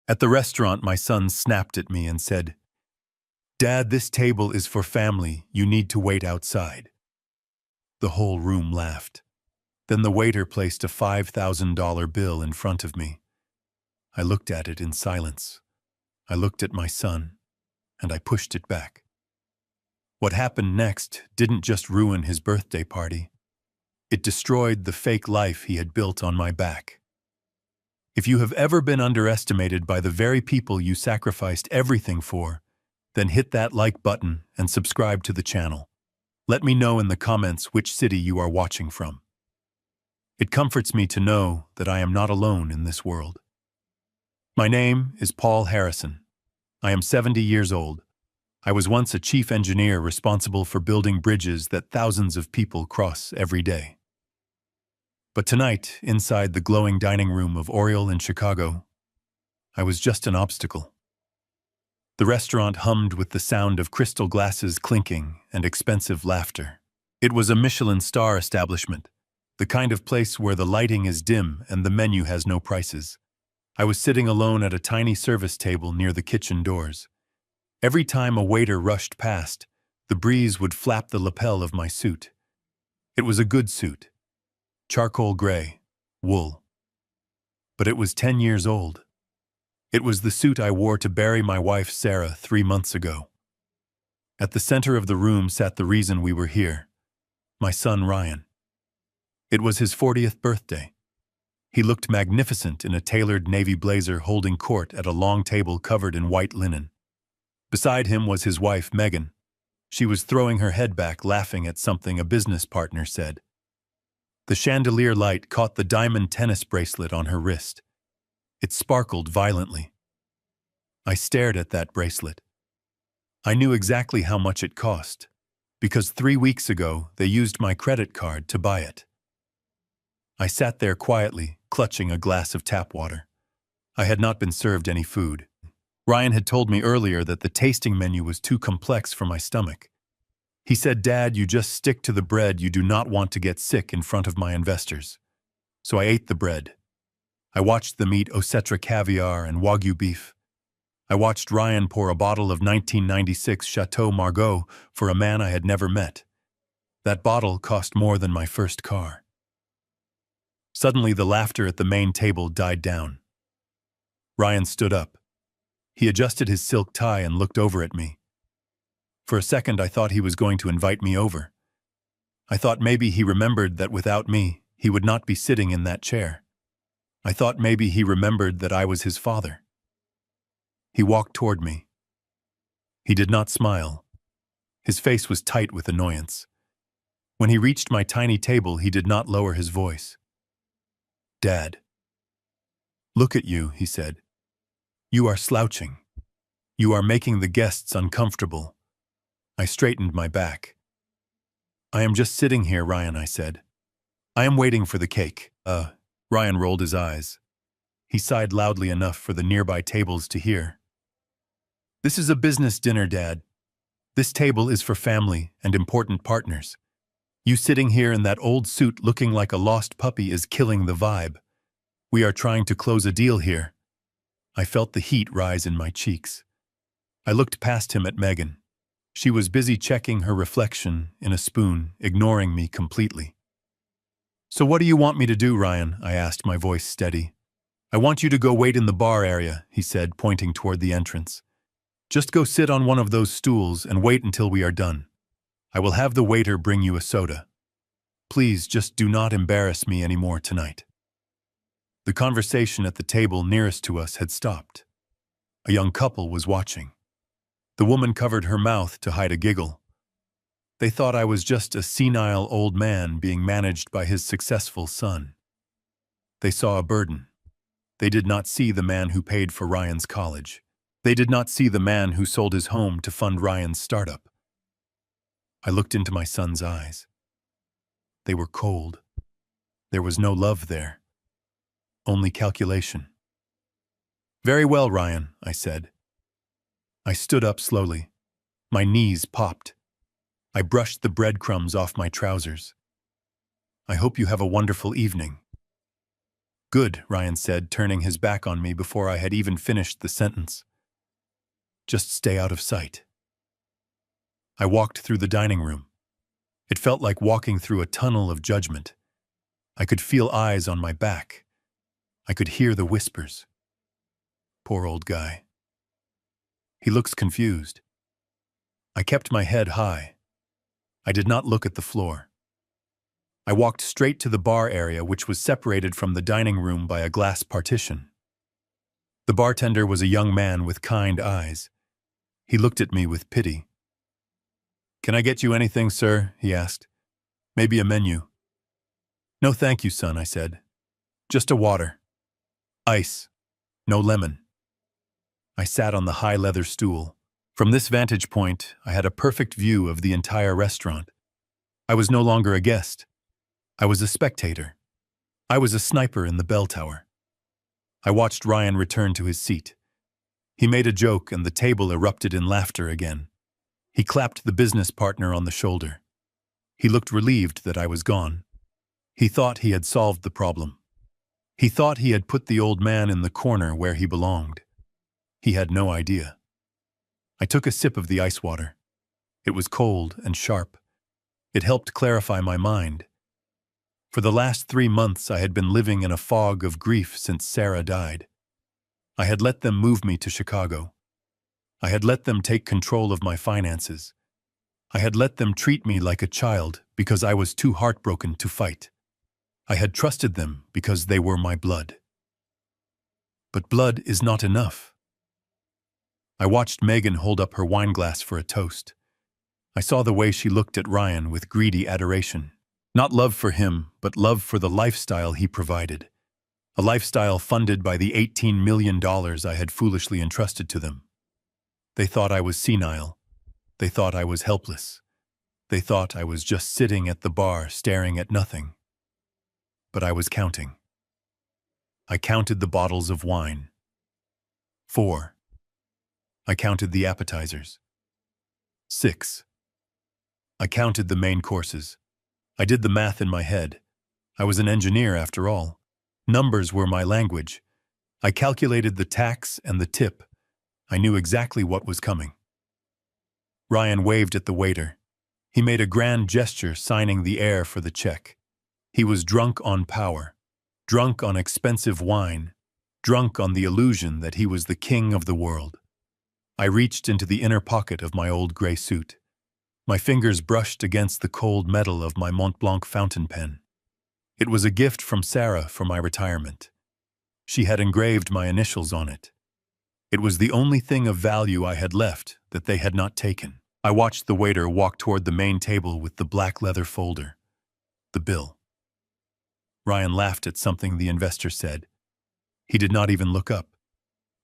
At the restaurant, my son snapped at me and said, "Dad, this table is for family. You need to wait outside." The whole room laughed. Then the waiter placed a $5,000 bill in front of me. I looked at it in silence. I looked at my son, and I pushed it back. What happened next didn't just ruin his birthday party. It destroyed the fake life he had built on my back. If you have ever been underestimated by the very people you sacrificed everything for, then hit that like button and subscribe to the channel. Let me know in the comments which city you are watching from. It comforts me to know that I am not alone in this world. My name is Paul Harrison. I am 70 years old. I was once a chief engineer responsible for building bridges that thousands of people cross every day. But tonight, inside the glowing dining room of Oriole in Chicago, I was just an obstacle. The restaurant hummed with the sound of crystal glasses clinking and expensive laughter. It was a Michelin star establishment, the kind of place where the lighting is dim and the menu has no prices. I was sitting alone at a tiny service table near the kitchen doors. Every time a waiter rushed past, the breeze would flap the lapel of my suit. It was a good suit. Charcoal gray, wool. But it was 10 years old. It was the suit I wore to bury my wife Sarah 3 months ago. At the center of the room sat the reason we were here, my son Ryan. It was his 40th birthday. He looked magnificent in a tailored navy blazer holding court at a long table covered in white linen. Beside him was his wife Megan. She was throwing her head back, laughing at something a business partner said. The chandelier light caught the diamond tennis bracelet on her wrist. It sparkled violently. I stared at that bracelet. I knew exactly how much it cost, because 3 weeks ago they used my credit card to buy it. I sat there quietly, clutching a glass of tap water. I had not been served any food. Ryan had told me earlier that the tasting menu was too complex for my stomach. He said, "Dad, you just stick to the bread. You do not want to get sick in front of my investors." So I ate the bread. I watched them eat Osetra caviar and Wagyu beef. I watched Ryan pour a bottle of 1996 Chateau Margaux for a man I had never met. That bottle cost more than my first car. Suddenly, the laughter at the main table died down. Ryan stood up. He adjusted his silk tie and looked over at me. For a second, I thought he was going to invite me over. I thought maybe he remembered that without me, he would not be sitting in that chair. I thought maybe he remembered that I was his father. He walked toward me. He did not smile. His face was tight with annoyance. When he reached my tiny table, he did not lower his voice. "Dad, look at you," he said. "You are slouching. You are making the guests uncomfortable." I straightened my back. "I am just sitting here, Ryan," I said. "I am waiting for the cake." Ryan rolled his eyes. He sighed loudly enough for the nearby tables to hear. "This is a business dinner, Dad. This table is for family and important partners. You sitting here in that old suit looking like a lost puppy is killing the vibe. We are trying to close a deal here." I felt the heat rise in my cheeks. I looked past him at Megan. She was busy checking her reflection in a spoon, ignoring me completely. "So what do you want me to do, Ryan?" I asked, my voice steady. "I want you to go wait in the bar area," he said, pointing toward the entrance. "Just go sit on one of those stools and wait until we are done. I will have the waiter bring you a soda. Please just do not embarrass me anymore tonight." The conversation at the table nearest to us had stopped. A young couple was watching. The woman covered her mouth to hide a giggle. They thought I was just a senile old man being managed by his successful son. They saw a burden. They did not see the man who paid for Ryan's college. They did not see the man who sold his home to fund Ryan's startup. I looked into my son's eyes. They were cold. There was no love there. Only calculation. "Very well, Ryan," I said. I stood up slowly. My knees popped. I brushed the breadcrumbs off my trousers. "I hope you have a wonderful evening." Good, Ryan said, turning his back on me before I had even finished the sentence. Just stay out of sight. I walked through the dining room. It felt like walking through a tunnel of judgment. I could feel eyes on my back. I could hear the whispers. Poor old guy. He looks confused. I kept my head high. I did not look at the floor. I walked straight to the bar area, which was separated from the dining room by a glass partition. The bartender was a young man with kind eyes. He looked at me with pity. "Can I get you anything, sir?" he asked. "Maybe a menu." "No, thank you, son," I said. "Just a water. Ice. No lemon." I sat on the high leather stool. From this vantage point, I had a perfect view of the entire restaurant. I was no longer a guest. I was a spectator. I was a sniper in the bell tower. I watched Ryan return to his seat. He made a joke and the table erupted in laughter again. He clapped the business partner on the shoulder. He looked relieved that I was gone. He thought he had solved the problem. He thought he had put the old man in the corner where he belonged. He had no idea. I took a sip of the ice water. It was cold and sharp. It helped clarify my mind. For the last 3 months, I had been living in a fog of grief since Sarah died. I had let them move me to Chicago. I had let them take control of my finances. I had let them treat me like a child because I was too heartbroken to fight. I had trusted them because they were my blood. But blood is not enough. I watched Megan hold up her wineglass for a toast. I saw the way she looked at Ryan with greedy adoration. Not love for him, but love for the lifestyle he provided. A lifestyle funded by the $18 million I had foolishly entrusted to them. They thought I was senile. They thought I was helpless. They thought I was just sitting at the bar staring at nothing. But I was counting. I counted the bottles of wine. 4. I counted the appetizers. 6. I counted the main courses. I did the math in my head. I was an engineer after all. Numbers were my language. I calculated the tax and the tip. I knew exactly what was coming. Ryan waved at the waiter. He made a grand gesture, signing the air for the check. He was drunk on power, drunk on expensive wine, drunk on the illusion that he was the king of the world. I reached into the inner pocket of my old gray suit. My fingers brushed against the cold metal of my Mont Blanc fountain pen. It was a gift from Sarah for my retirement. She had engraved my initials on it. It was the only thing of value I had left that they had not taken. I watched the waiter walk toward the main table with the black leather folder. The bill. Ryan laughed at something the investor said. He did not even look up.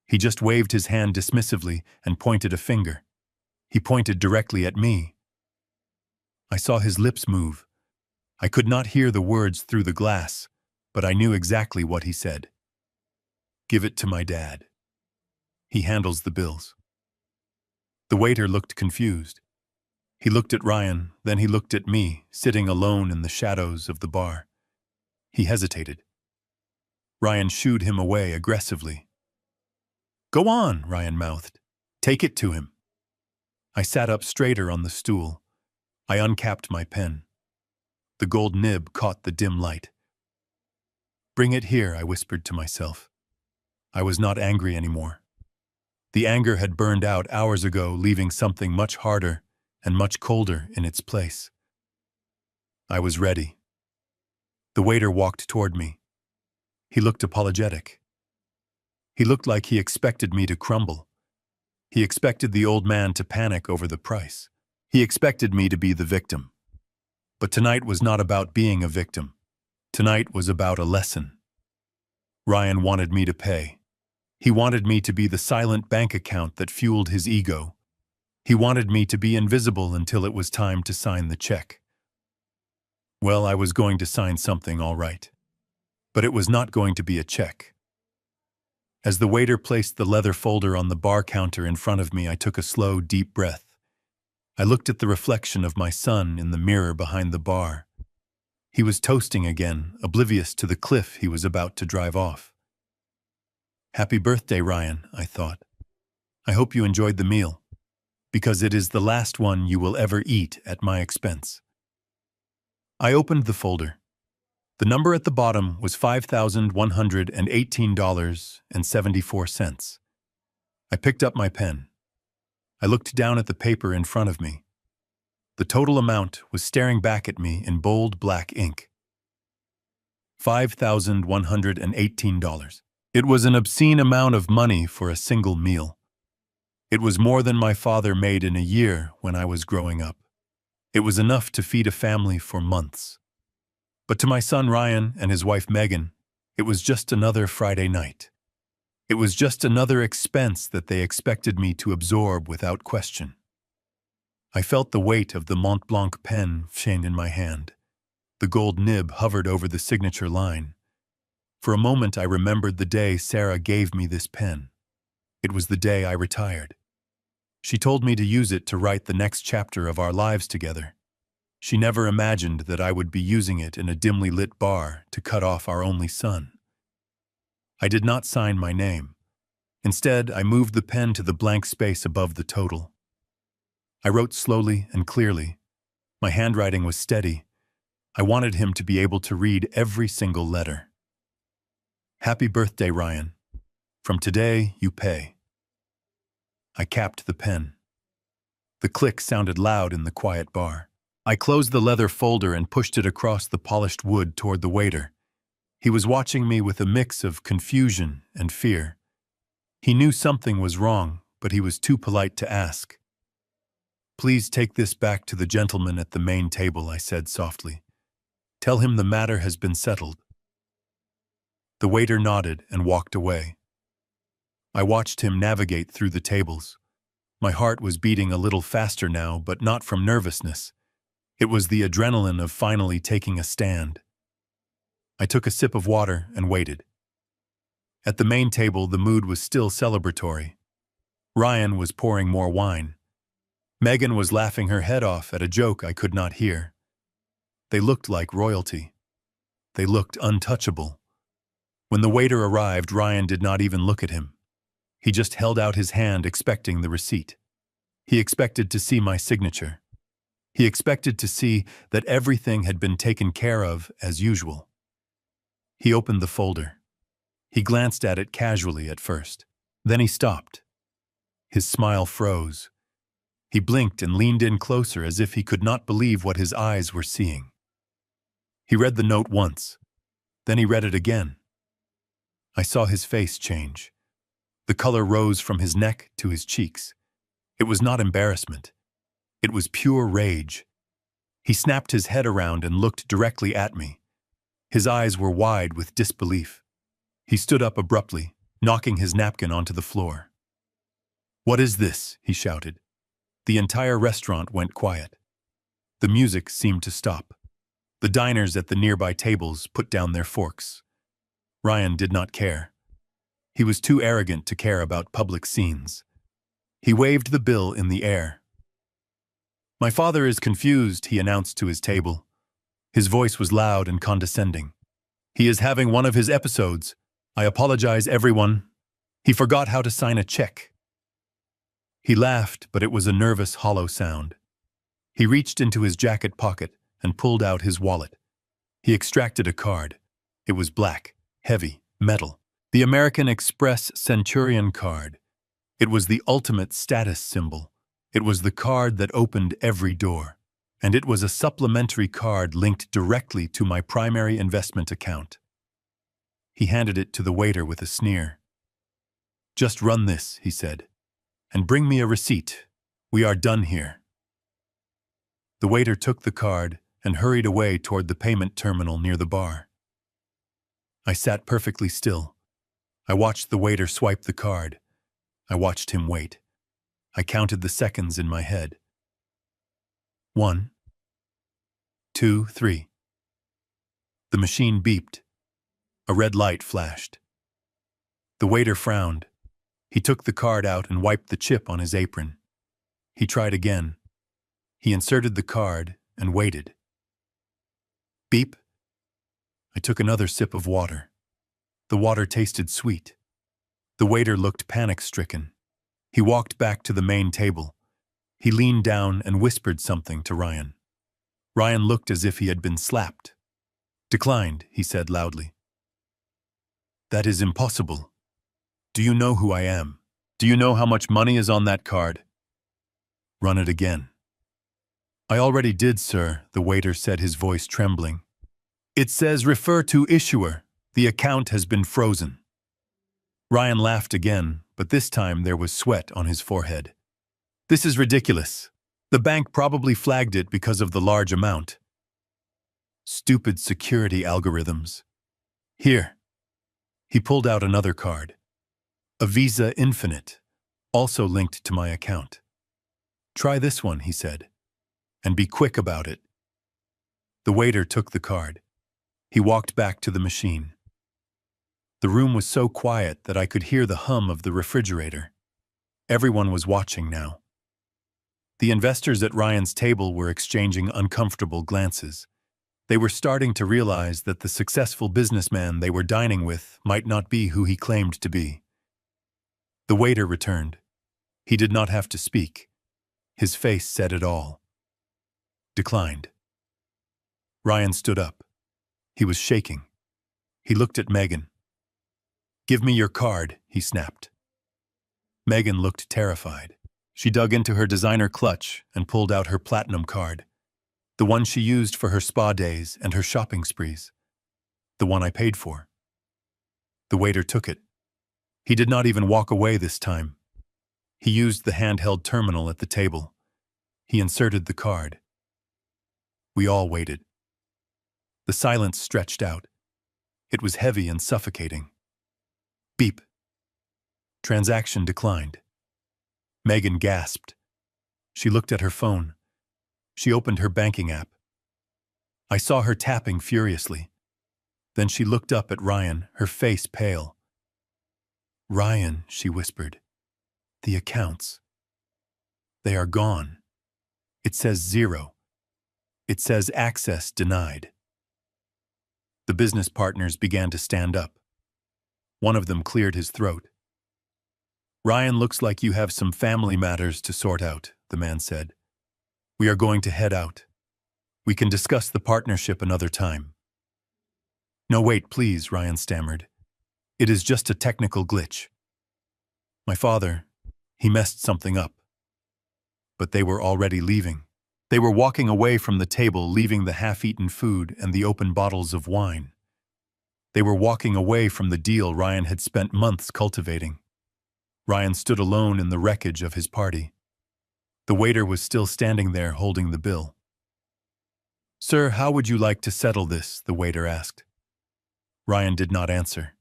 He just waved his hand dismissively and pointed a finger. He pointed directly at me. I saw his lips move. I could not hear the words through the glass, but I knew exactly what he said. "Give it to my dad. He handles the bills." The waiter looked confused. He looked at Ryan, then he looked at me, sitting alone in the shadows of the bar. He hesitated. Ryan shooed him away aggressively. "Go on," Ryan mouthed. "Take it to him." I sat up straighter on the stool. I uncapped my pen. The gold nib caught the dim light. "Bring it here," I whispered to myself. I was not angry anymore. The anger had burned out hours ago, leaving something much harder and much colder in its place. I was ready. The waiter walked toward me. He looked apologetic. He looked like he expected me to crumble. He expected the old man to panic over the price. He expected me to be the victim. But tonight was not about being a victim. Tonight was about a lesson. Ryan wanted me to pay. He wanted me to be the silent bank account that fueled his ego. He wanted me to be invisible until it was time to sign the check. Well, I was going to sign something, all right. But it was not going to be a check. As the waiter placed the leather folder on the bar counter in front of me, I took a slow, deep breath. I looked at the reflection of my son in the mirror behind the bar. He was toasting again, oblivious to the cliff he was about to drive off. "Happy birthday, Ryan," I thought. "I hope you enjoyed the meal, because it is the last one you will ever eat at my expense." I opened the folder. The number at the bottom was $5,118.74. I picked up my pen. I looked down at the paper in front of me. The total amount was staring back at me in bold black ink. $5,118. It was an obscene amount of money for a single meal. It was more than my father made in a year when I was growing up. It was enough to feed a family for months. But to my son Ryan and his wife Megan, it was just another Friday night. It was just another expense that they expected me to absorb without question. I felt the weight of the Mont Blanc pen shine in my hand. The gold nib hovered over the signature line. For a moment I remembered the day Sarah gave me this pen. It was the day I retired. She told me to use it to write the next chapter of our lives together. She never imagined that I would be using it in a dimly lit bar to cut off our only son. I did not sign my name. Instead, I moved the pen to the blank space above the total. I wrote slowly and clearly. My handwriting was steady. I wanted him to be able to read every single letter. "Happy birthday, Ryan. From today, you pay." I capped the pen. The click sounded loud in the quiet bar. I closed the leather folder and pushed it across the polished wood toward the waiter. He was watching me with a mix of confusion and fear. He knew something was wrong, but he was too polite to ask. "Please take this back to the gentleman at the main table," I said softly. "Tell him the matter has been settled." The waiter nodded and walked away. I watched him navigate through the tables. My heart was beating a little faster now, but not from nervousness. It was the adrenaline of finally taking a stand. I took a sip of water and waited. At the main table, the mood was still celebratory. Ryan was pouring more wine. Megan was laughing her head off at a joke I could not hear. They looked like royalty. They looked untouchable. When the waiter arrived, Ryan did not even look at him. He just held out his hand expecting the receipt. He expected to see my signature. He expected to see that everything had been taken care of as usual. He opened the folder. He glanced at it casually at first. Then he stopped. His smile froze. He blinked and leaned in closer as if he could not believe what his eyes were seeing. He read the note once. Then he read it again. I saw his face change. The color rose from his neck to his cheeks. It was not embarrassment. It was pure rage. He snapped his head around and looked directly at me. His eyes were wide with disbelief. He stood up abruptly, knocking his napkin onto the floor. "What is this?" he shouted. The entire restaurant went quiet. The music seemed to stop. The diners at the nearby tables put down their forks. Ryan did not care. He was too arrogant to care about public scenes. He waved the bill in the air. "My father is confused," he announced to his table. His voice was loud and condescending. "He is having one of his episodes. I apologize, everyone. He forgot how to sign a check." He laughed, but it was a nervous, hollow sound. He reached into his jacket pocket and pulled out his wallet. He extracted a card. It was black, heavy, metal. The American Express Centurion card. It was the ultimate status symbol. It was the card that opened every door. And it was a supplementary card linked directly to my primary investment account. He handed it to the waiter with a sneer. "Just run this," he said, "and bring me a receipt. We are done here." The waiter took the card and hurried away toward the payment terminal near the bar. I sat perfectly still. I watched the waiter swipe the card. I watched him wait. I counted the seconds in my head. 1, 2, 3. The machine beeped. A red light flashed. The waiter frowned. He took the card out and wiped the chip on his apron. He tried again. He inserted the card and waited. Beep. I took another sip of water. The water tasted sweet. The waiter looked panic-stricken. He walked back to the main table. He leaned down and whispered something to Ryan. Ryan looked as if he had been slapped. Declined, he said loudly. That is impossible. Do you know who I am? Do you know how much money is on that card? Run it again. I already did, sir, the waiter said, his voice trembling. It says refer to issuer. The account has been frozen. Ryan laughed again, but this time there was sweat on his forehead. This is ridiculous. The bank probably flagged it because of the large amount. Stupid security algorithms. Here. He pulled out another card. A Visa Infinite, also linked to my account. Try this one, he said, and be quick about it. The waiter took the card. He walked back to the machine. The room was so quiet that I could hear the hum of the refrigerator. Everyone was watching now. The investors at Ryan's table were exchanging uncomfortable glances. They were starting to realize that the successful businessman they were dining with might not be who he claimed to be. The waiter returned. He did not have to speak. His face said it all. Declined. Ryan stood up. He was shaking. He looked at Megan. Give me your card, he snapped. Megan looked terrified. She dug into her designer clutch and pulled out her platinum card. The one she used for her spa days and her shopping sprees. The one I paid for. The waiter took it. He did not even walk away this time. He used the handheld terminal at the table. He inserted the card. We all waited. The silence stretched out. It was heavy and suffocating. Beep. Transaction declined. Megan gasped. She looked at her phone. She opened her banking app. I saw her tapping furiously. Then she looked up at Ryan, her face pale. Ryan, she whispered. The accounts. They are gone. It says 0. It says access denied. The business partners began to stand up. One of them cleared his throat. Ryan, looks like you have some family matters to sort out, the man said. We are going to head out. We can discuss the partnership another time. No, wait, please, Ryan stammered. It is just a technical glitch. My father, he messed something up. But they were already leaving. They were walking away from the table, leaving the half-eaten food and the open bottles of wine. They were walking away from the deal Ryan had spent months cultivating. Ryan stood alone in the wreckage of his party. The waiter was still standing there holding the bill. Sir, how would you like to settle this? The waiter asked. Ryan did not answer.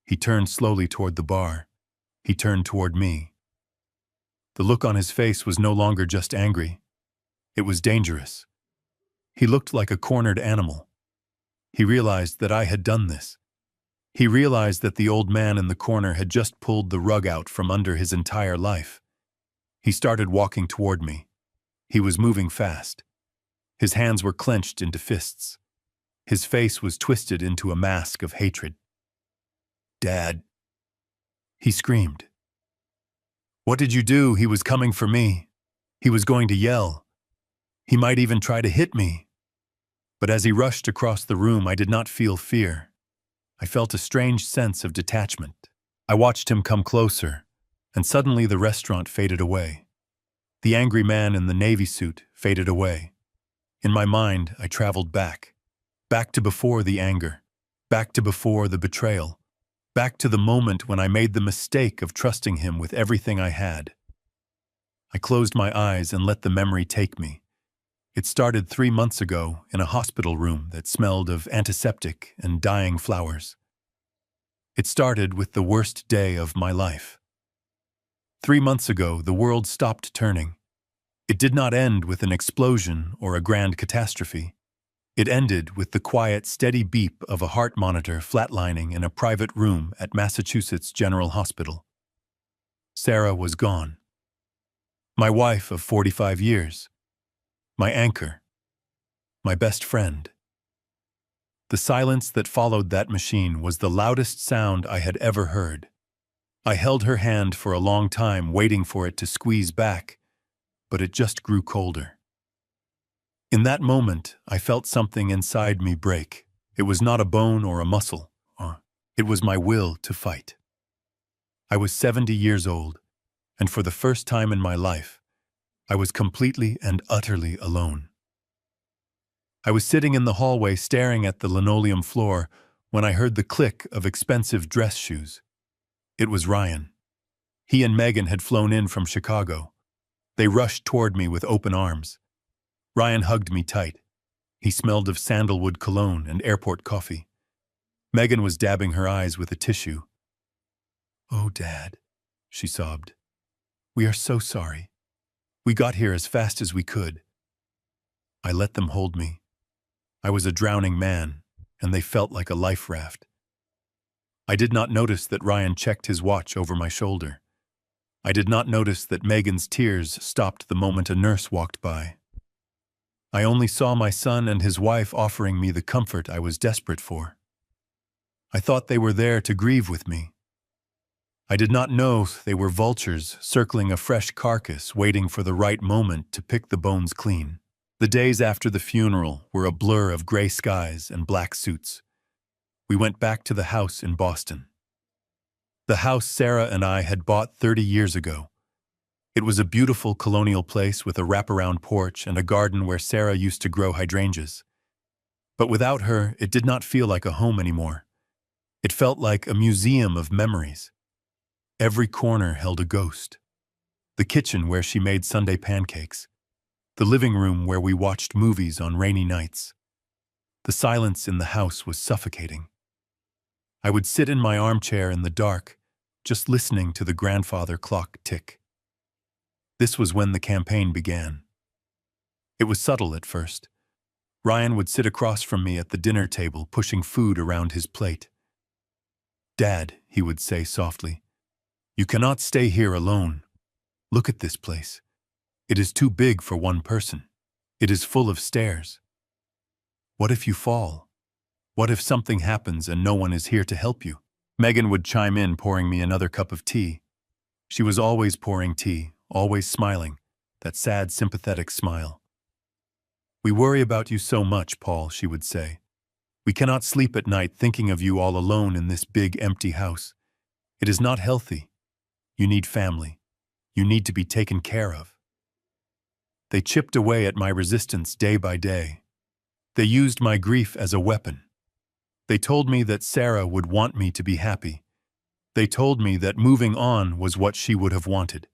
He turned slowly toward the bar. He turned toward me. The look on his face was no longer just angry. It was dangerous. He looked like a cornered animal. He realized that I had done this. He realized that the old man in the corner had just pulled the rug out from under his entire life. He started walking toward me. He was moving fast. His hands were clenched into fists. His face was twisted into a mask of hatred. Dad, he screamed. What did you do? He was coming for me. He was going to yell. He might even try to hit me. But as he rushed across the room, I did not feel fear. I felt a strange sense of detachment. I watched him come closer, and suddenly the restaurant faded away. The angry man in the navy suit faded away. In my mind, I traveled back to before the anger, back to before the betrayal, back to the moment when I made the mistake of trusting him with everything I had. I closed my eyes and let the memory take me. It started 3 months ago in a hospital room that smelled of antiseptic and dying flowers. It started with the worst day of my life. 3 months ago, the world stopped turning. It did not end with an explosion or a grand catastrophe. It ended with the quiet, steady beep of a heart monitor flatlining in a private room at Massachusetts General Hospital. Sarah was gone. My wife of 45 years. My anchor. My best friend. The silence that followed that machine was the loudest sound I had ever heard. I held her hand for a long time, waiting for it to squeeze back, but it just grew colder. In that moment, I felt something inside me break. It was not a bone or a muscle. It was my will to fight. I was 70 years old, and for the first time in my life, I was completely and utterly alone. I was sitting in the hallway staring at the linoleum floor when I heard the click of expensive dress shoes. It was Ryan. He and Megan had flown in from Chicago. They rushed toward me with open arms. Ryan hugged me tight. He smelled of sandalwood cologne and airport coffee. Megan was dabbing her eyes with a tissue. "Oh, Dad," she sobbed. "We are so sorry. We got here as fast as we could." I let them hold me. I was a drowning man, and they felt like a life raft. I did not notice that Ryan checked his watch over my shoulder. I did not notice that Megan's tears stopped the moment a nurse walked by. I only saw my son and his wife offering me the comfort I was desperate for. I thought they were there to grieve with me. I did not know they were vultures circling a fresh carcass, waiting for the right moment to pick the bones clean. The days after the funeral were a blur of gray skies and black suits. We went back to the house in Boston. The house Sarah and I had bought 30 years ago. It was a beautiful colonial place with a wraparound porch and a garden where Sarah used to grow hydrangeas. But without her, it did not feel like a home anymore. It felt like a museum of memories. Every corner held a ghost. The kitchen where she made Sunday pancakes. The living room where we watched movies on rainy nights. The silence in the house was suffocating. I would sit in my armchair in the dark, just listening to the grandfather clock tick. This was when the campaign began. It was subtle at first. Ryan would sit across from me at the dinner table, pushing food around his plate. "Dad," he would say softly, "you cannot stay here alone. Look at this place. It is too big for one person. It is full of stairs. What if you fall? What if something happens and no one is here to help you?" Megan would chime in, pouring me another cup of tea. She was always pouring tea, always smiling, that sad, sympathetic smile. "We worry about you so much, Paul," she would say. "We cannot sleep at night thinking of you all alone in this big, empty house. It is not healthy. You need family. You need to be taken care of." They chipped away at my resistance day by day. They used my grief as a weapon. They told me that Sarah would want me to be happy. They told me that moving on was what she would have wanted.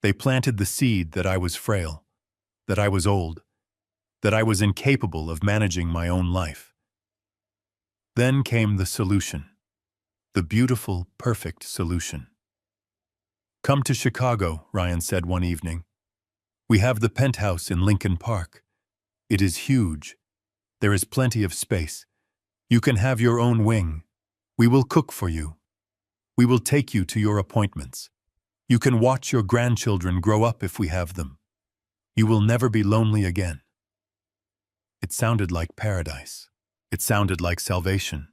They planted the seed that I was frail, that I was old, that I was incapable of managing my own life. Then came the solution. The beautiful, perfect solution. "Come to Chicago," Ryan said one evening. "We have the penthouse in Lincoln Park. It is huge. There is plenty of space. You can have your own wing. We will cook for you. We will take you to your appointments. You can watch your grandchildren grow up if we have them. You will never be lonely again." It sounded like paradise. It sounded like salvation.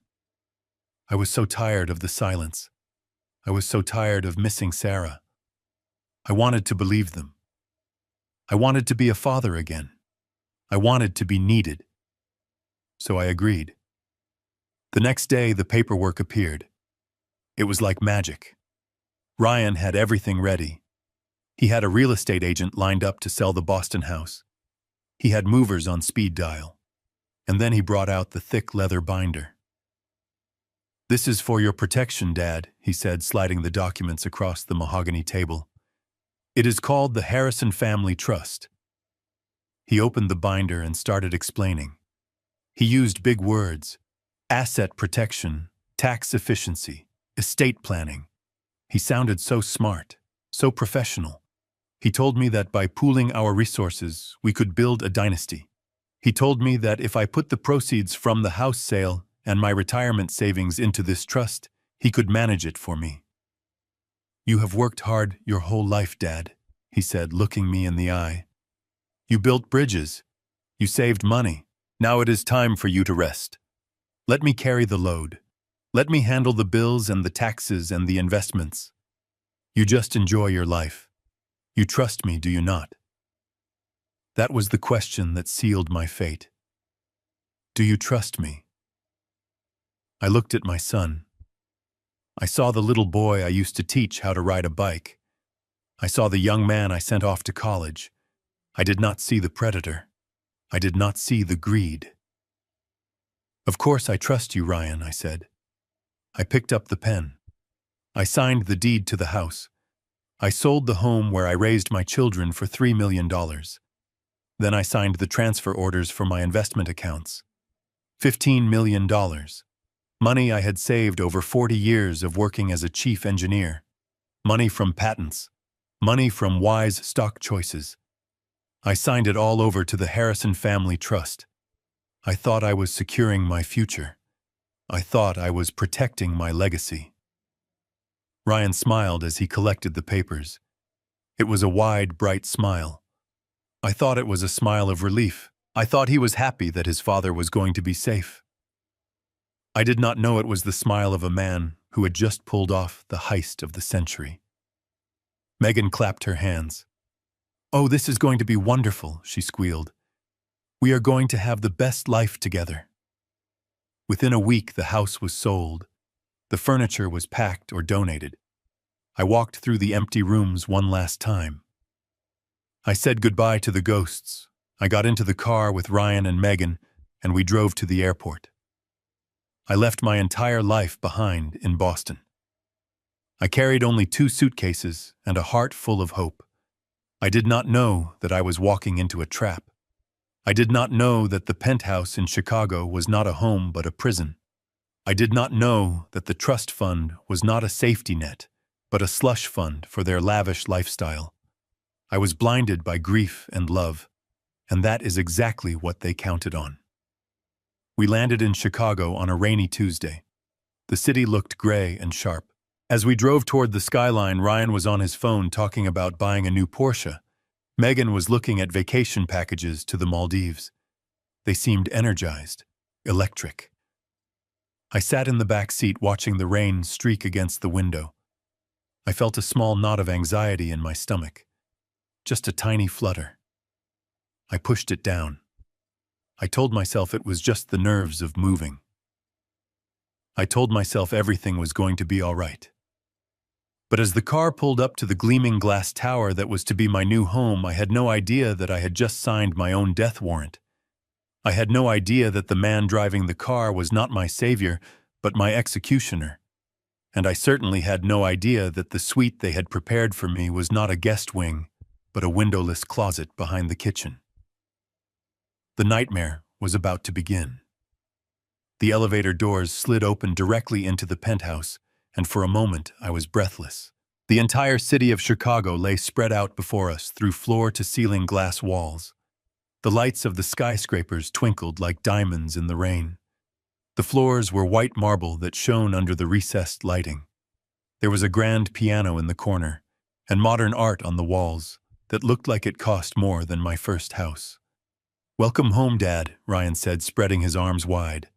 I was so tired of the silence. I was so tired of missing Sarah. I wanted to believe them. I wanted to be a father again. I wanted to be needed. So I agreed. The next day, the paperwork appeared. It was like magic. Ryan had everything ready. He had a real estate agent lined up to sell the Boston house. He had movers on speed dial. And then he brought out the thick leather binder. "This is for your protection, Dad," he said, sliding the documents across the mahogany table. "It is called the Harrison Family Trust." He opened the binder and started explaining. He used big words: asset protection, tax efficiency, estate planning. He sounded so smart, so professional. He told me that by pooling our resources, we could build a dynasty. He told me that if I put the proceeds from the house sale and my retirement savings into this trust, he could manage it for me. "You have worked hard your whole life, Dad," he said, looking me in the eye. "You built bridges. You saved money. Now it is time for you to rest. Let me carry the load. Let me handle the bills and the taxes and the investments. You just enjoy your life. You trust me, do you not? That was the question that sealed my fate. Do you trust me? I looked at my son. I saw the little boy I used to teach how to ride a bike. I saw the young man I sent off to college. I did not see the predator. I did not see the greed. Of course I trust you, Ryan, I said. I picked up the pen. I signed the deed to the house. I sold the home where I raised my children for $3 million. Then I signed the transfer orders for my investment accounts. $15 million. Money I had saved over 40 years of working as a chief engineer. Money from patents. Money from wise stock choices. I signed it all over to the Harrison Family Trust. I thought I was securing my future. I thought I was protecting my legacy. Ryan smiled as he collected the papers. It was a wide, bright smile. I thought it was a smile of relief. I thought he was happy that his father was going to be safe. I did not know it was the smile of a man who had just pulled off the heist of the century. Megan clapped her hands. "Oh, this is going to be wonderful," she squealed. "We are going to have the best life together." Within a week, the house was sold. The furniture was packed or donated. I walked through the empty rooms one last time. I said goodbye to the ghosts. I got into the car with Ryan and Megan, and we drove to the airport. I left my entire life behind in Boston. I carried only 2 suitcases and a heart full of hope. I did not know that I was walking into a trap. I did not know that the penthouse in Chicago was not a home but a prison. I did not know that the trust fund was not a safety net, but a slush fund for their lavish lifestyle. I was blinded by grief and love, and that is exactly what they counted on. We landed in Chicago on a rainy Tuesday. The city looked gray and sharp. As we drove toward the skyline, Ryan was on his phone talking about buying a new Porsche. Megan was looking at vacation packages to the Maldives. They seemed energized, electric. I sat in the back seat watching the rain streak against the window. I felt a small knot of anxiety in my stomach. Just a tiny flutter. I pushed it down. I told myself it was just the nerves of moving. I told myself everything was going to be all right. But as the car pulled up to the gleaming glass tower that was to be my new home, I had no idea that I had just signed my own death warrant. I had no idea that the man driving the car was not my savior, but my executioner. And I certainly had no idea that the suite they had prepared for me was not a guest wing, but a windowless closet behind the kitchen. The nightmare was about to begin. The elevator doors slid open directly into the penthouse, and for a moment I was breathless. The entire city of Chicago lay spread out before us through floor-to-ceiling glass walls. The lights of the skyscrapers twinkled like diamonds in the rain. The floors were white marble that shone under the recessed lighting. There was a grand piano in the corner, and modern art on the walls that looked like it cost more than my first house. "Welcome home, Dad," Ryan said, spreading his arms wide.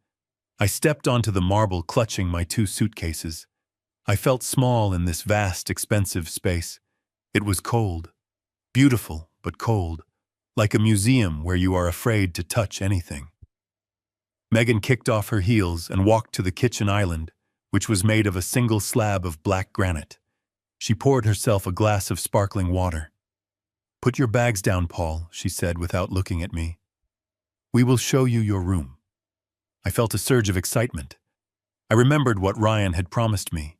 I stepped onto the marble, clutching my 2 suitcases. I felt small in this vast, expensive space. It was cold. Beautiful, but cold. Like a museum where you are afraid to touch anything. Megan kicked off her heels and walked to the kitchen island, which was made of a single slab of black granite. She poured herself a glass of sparkling water. "Put your bags down, Paul," she said without looking at me. "We will show you your room." I felt a surge of excitement. I remembered what Ryan had promised me.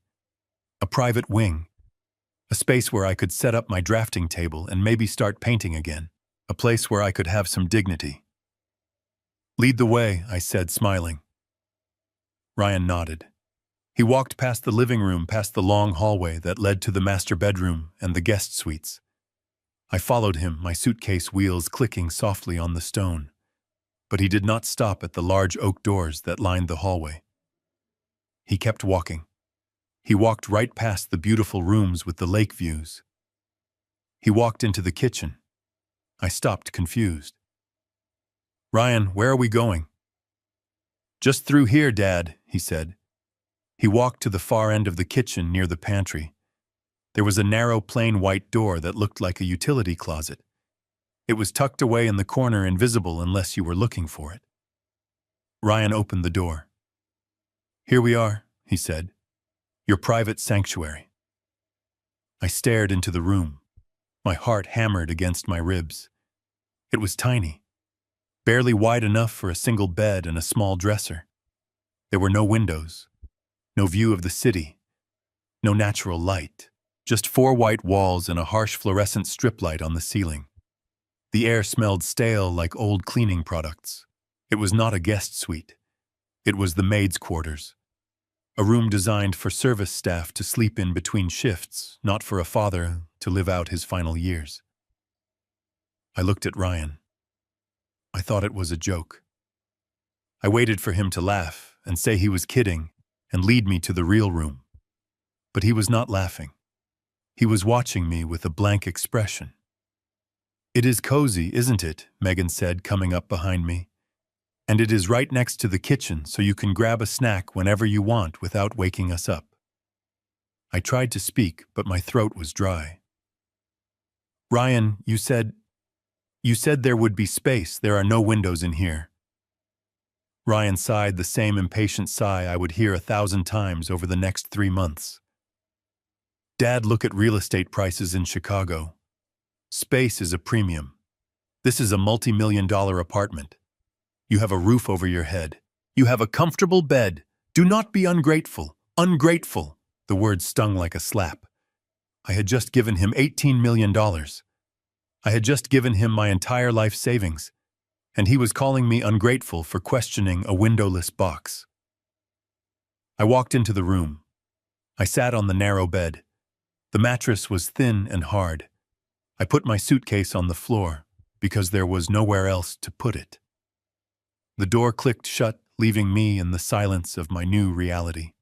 A private wing. A space where I could set up my drafting table and maybe start painting again. A place where I could have some dignity. "Lead the way," I said, smiling. Ryan nodded. He walked past the living room, past the long hallway that led to the master bedroom and the guest suites. I followed him, my suitcase wheels clicking softly on the stone. But he did not stop at the large oak doors that lined the hallway. He kept walking. He walked right past the beautiful rooms with the lake views. He walked into the kitchen. I stopped, confused. "Ryan, where are we going?" Just through here, Dad, he said. He walked to the far end of the kitchen near the pantry. There was a narrow, plain white door that looked like a utility closet. It was tucked away in the corner, invisible unless you were looking for it. Ryan opened the door. Here we are, he said. Your private sanctuary. I stared into the room. My heart hammered against my ribs. It was tiny, barely wide enough for a single bed and a small dresser. There were no windows, no view of the city, no natural light, just 4 white walls and a harsh fluorescent strip light on the ceiling. The air smelled stale like old cleaning products. It was not a guest suite. It was the maid's quarters. A room designed for service staff to sleep in between shifts, not for a father to live out his final years. I looked at Ryan. I thought it was a joke. I waited for him to laugh and say he was kidding and lead me to the real room. But he was not laughing. He was watching me with a blank expression. It is cozy, isn't it? Megan said, coming up behind me. And it is right next to the kitchen, so you can grab a snack whenever you want without waking us up. I tried to speak, but my throat was dry. Ryan, you said there would be space. There are no windows in here. Ryan sighed the same impatient sigh I would hear 1,000 times over the next 3 months. Dad, look at real estate prices in Chicago. Space is a premium. This is a multi-million-dollar apartment. You have a roof over your head. You have a comfortable bed. Do not be ungrateful. Ungrateful. The word stung like a slap. I had just given him $18 million. I had just given him my entire life savings, and he was calling me ungrateful for questioning a windowless box. I walked into the room. I sat on the narrow bed. The mattress was thin and hard. I put my suitcase on the floor because there was nowhere else to put it. The door clicked shut, leaving me in the silence of my new reality.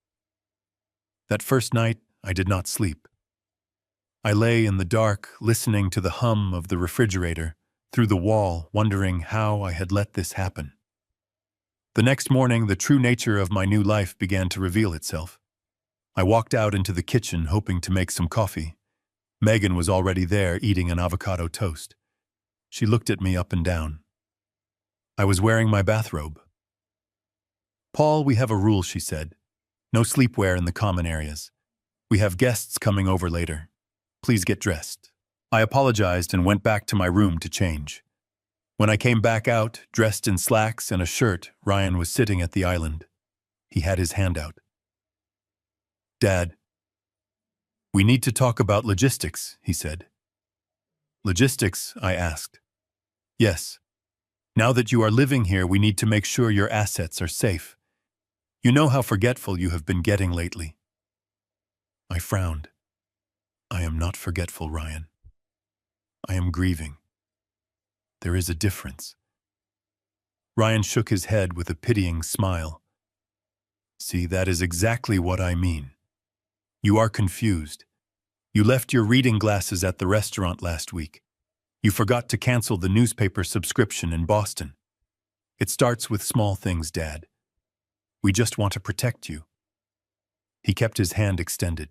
That first night, I did not sleep. I lay in the dark, listening to the hum of the refrigerator through the wall, wondering how I had let this happen. The next morning, the true nature of my new life began to reveal itself. I walked out into the kitchen, hoping to make some coffee. Megan was already there, eating an avocado toast. She looked at me up and down. I was wearing my bathrobe. Paul, we have a rule, she said. No sleepwear in the common areas. We have guests coming over later. Please get dressed. I apologized and went back to my room to change. When I came back out, dressed in slacks and a shirt, Ryan was sitting at the island. He had his hand out. Dad, we need to talk about logistics, he said. Logistics, I asked. Yes. Now that you are living here, we need to make sure your assets are safe. You know how forgetful you have been getting lately. I frowned. I am not forgetful, Ryan. I am grieving. There is a difference. Ryan shook his head with a pitying smile. See, that is exactly what I mean. You are confused. You left your reading glasses at the restaurant last week. You forgot to cancel the newspaper subscription in Boston. It starts with small things, Dad. We just want to protect you. He kept his hand extended.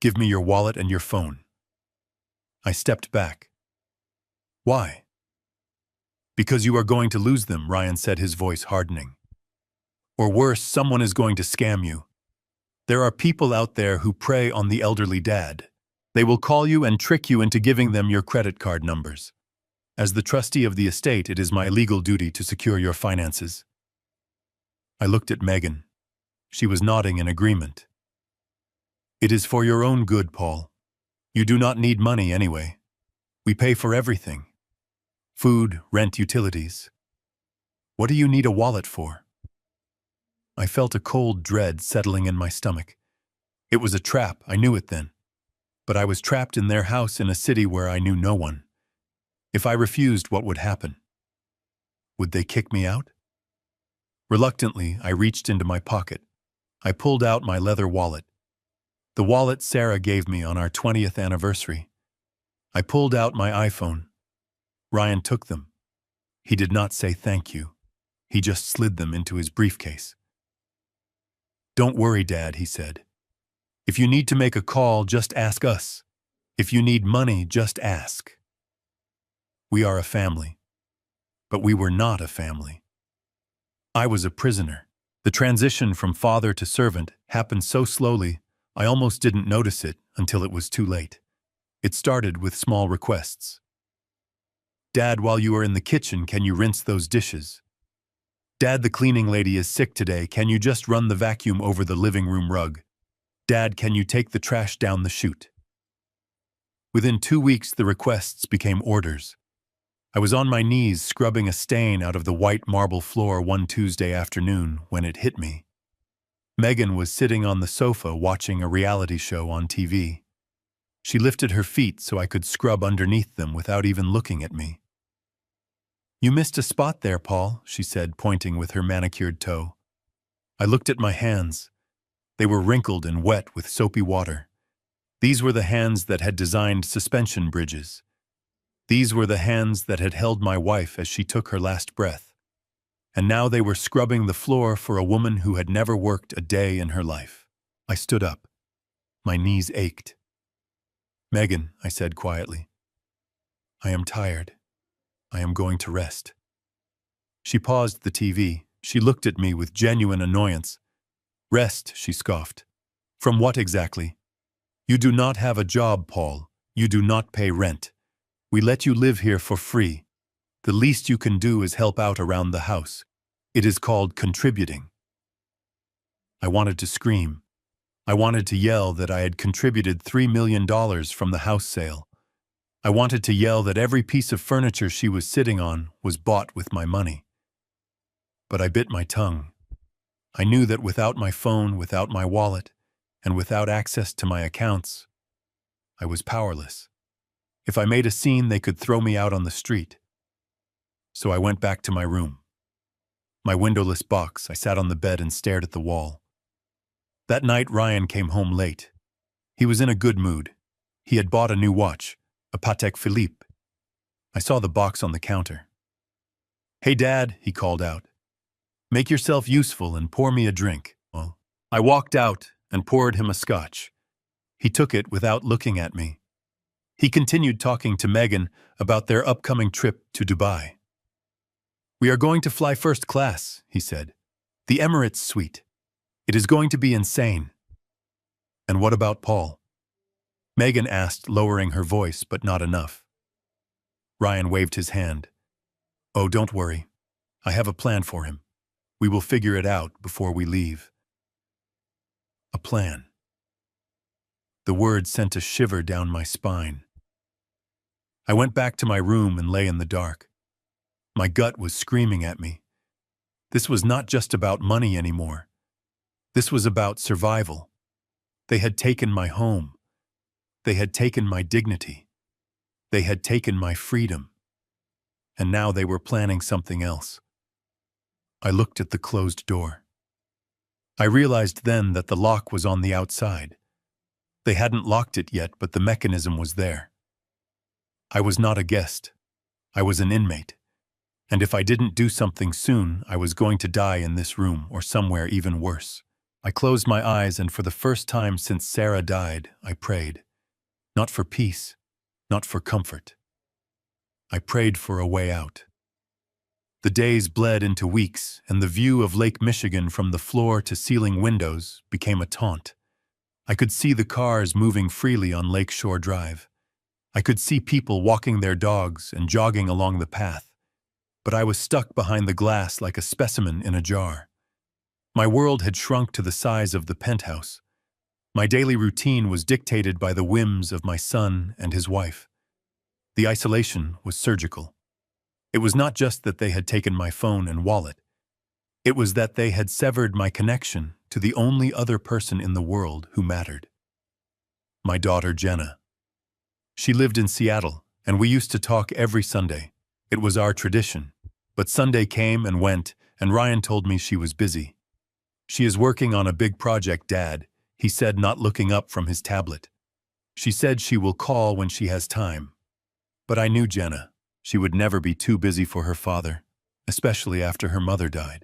Give me your wallet and your phone. I stepped back. Why? Because you are going to lose them, Ryan said, his voice hardening. Or worse, someone is going to scam you. There are people out there who prey on the elderly dad. They will call you and trick you into giving them your credit card numbers. As the trustee of the estate, it is my legal duty to secure your finances. I looked at Megan. She was nodding in agreement. It is for your own good, Paul. You do not need money anyway. We pay for everything. Food, rent, utilities. What do you need a wallet for? I felt a cold dread settling in my stomach. It was a trap, I knew it then. But I was trapped in their house in a city where I knew no one. If I refused, what would happen? Would they kick me out? Reluctantly, I reached into my pocket. I pulled out my leather wallet. The wallet Sarah gave me on our 20th anniversary. I pulled out my iPhone. Ryan took them. He did not say thank you. He just slid them into his briefcase. "Don't worry, Dad," he said. "If you need to make a call, just ask us. If you need money, just ask." We are a family. But we were not a family. I was a prisoner. The transition from father to servant happened so slowly, I almost didn't notice it until it was too late. It started with small requests. "Dad, while you are in the kitchen, can you rinse those dishes? Dad, the cleaning lady is sick today. Can you just run the vacuum over the living room rug? Dad, can you take the trash down the chute?" Within 2 weeks, the requests became orders. I was on my knees scrubbing a stain out of the white marble floor one Tuesday afternoon when it hit me. Megan was sitting on the sofa watching a reality show on TV. She lifted her feet so I could scrub underneath them without even looking at me. "You missed a spot there, Paul," she said, pointing with her manicured toe. I looked at my hands. They were wrinkled and wet with soapy water. These were the hands that had designed suspension bridges. These were the hands that had held my wife as she took her last breath. And now they were scrubbing the floor for a woman who had never worked a day in her life. I stood up. My knees ached. "Megan," I said quietly, "I am tired. I am going to rest." She paused the TV. She looked at me with genuine annoyance. "Rest," she scoffed. "From what exactly? You do not have a job, Paul. You do not pay rent. We let you live here for free. The least you can do is help out around the house. It is called contributing." I wanted to scream. I wanted to yell that I had contributed $3 million from the house sale. I wanted to yell that every piece of furniture she was sitting on was bought with my money. But I bit my tongue. I knew that without my phone, without my wallet, and without access to my accounts, I was powerless. If I made a scene, they could throw me out on the street. So I went back to my room. My windowless box, I sat on the bed and stared at the wall. That night, Ryan came home late. He was in a good mood. He had bought a new watch, a Patek Philippe. I saw the box on the counter. "Hey, Dad," he called out. "Make yourself useful and pour me a drink." Well, I walked out and poured him a scotch. He took it without looking at me. He continued talking to Megan about their upcoming trip to Dubai. "We are going to fly first class," he said. "The Emirates suite. It is going to be insane." "And what about Paul?" Megan asked, lowering her voice, but not enough. Ryan waved his hand. "Oh, don't worry. I have a plan for him. We will figure it out before we leave." A plan. The word sent a shiver down my spine. I went back to my room and lay in the dark. My gut was screaming at me. This was not just about money anymore. This was about survival. They had taken my home. They had taken my dignity. They had taken my freedom. And now they were planning something else. I looked at the closed door. I realized then that the lock was on the outside. They hadn't locked it yet, but the mechanism was there. I was not a guest. I was an inmate. And if I didn't do something soon, I was going to die in this room or somewhere even worse. I closed my eyes, and for the first time since Sarah died, I prayed. Not for peace, not for comfort. I prayed for a way out. The days bled into weeks, and the view of Lake Michigan from the floor-to-ceiling windows became a taunt. I could see the cars moving freely on Lakeshore Drive. I could see people walking their dogs and jogging along the path. But I was stuck behind the glass like a specimen in a jar. My world had shrunk to the size of the penthouse. My daily routine was dictated by the whims of my son and his wife. The isolation was surgical. It was not just that they had taken my phone and wallet. It was that they had severed my connection to the only other person in the world who mattered. My daughter, Jenna. She lived in Seattle, and we used to talk every Sunday. It was our tradition. But Sunday came and went, and Ryan told me she was busy. "She is working on a big project, Dad," he said, not looking up from his tablet. "She said she will call when she has time." But I knew Jenna. She would never be too busy for her father, especially after her mother died.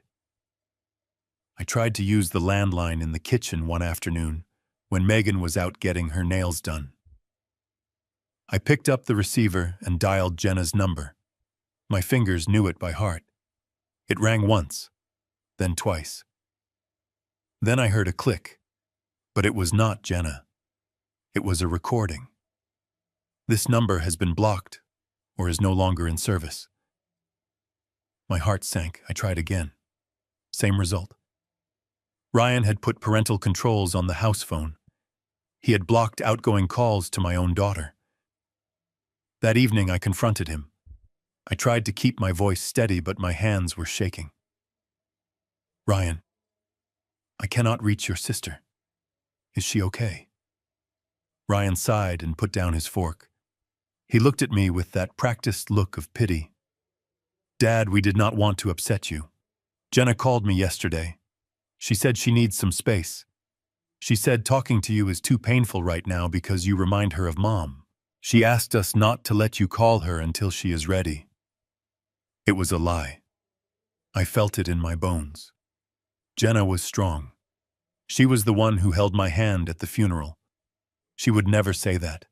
I tried to use the landline in the kitchen one afternoon when Megan was out getting her nails done. I picked up the receiver and dialed Jenna's number. My fingers knew it by heart. It rang once, then twice. Then I heard a click, but it was not Jenna. It was a recording. This number has been blocked or is no longer in service. My heart sank. I tried again. Same result. Ryan had put parental controls on the house phone. He had blocked outgoing calls to my own daughter. That evening I confronted him. I tried to keep my voice steady, but my hands were shaking. Ryan, I cannot reach your sister. Is she okay? Ryan sighed and put down his fork. He looked at me with that practiced look of pity. Dad, we did not want to upset you. Jenna called me yesterday. She said she needs some space. She said talking to you is too painful right now because you remind her of Mom. She asked us not to let you call her until she is ready. It was a lie. I felt it in my bones. Jenna was strong. She was the one who held my hand at the funeral. She would never say that.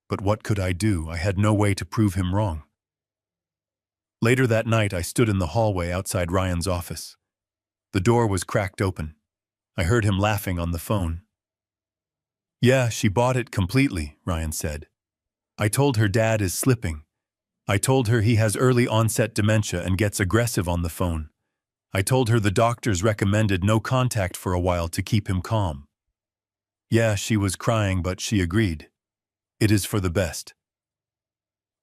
But what could I do? I had no way to prove him wrong. Later that night, I stood in the hallway outside Ryan's office. The door was cracked open. I heard him laughing on the phone. Yeah, she bought it completely, Ryan said. I told her Dad is slipping. I told her he has early onset dementia and gets aggressive on the phone. I told her the doctors recommended no contact for a while to keep him calm. Yeah, she was crying, but she agreed. It is for the best.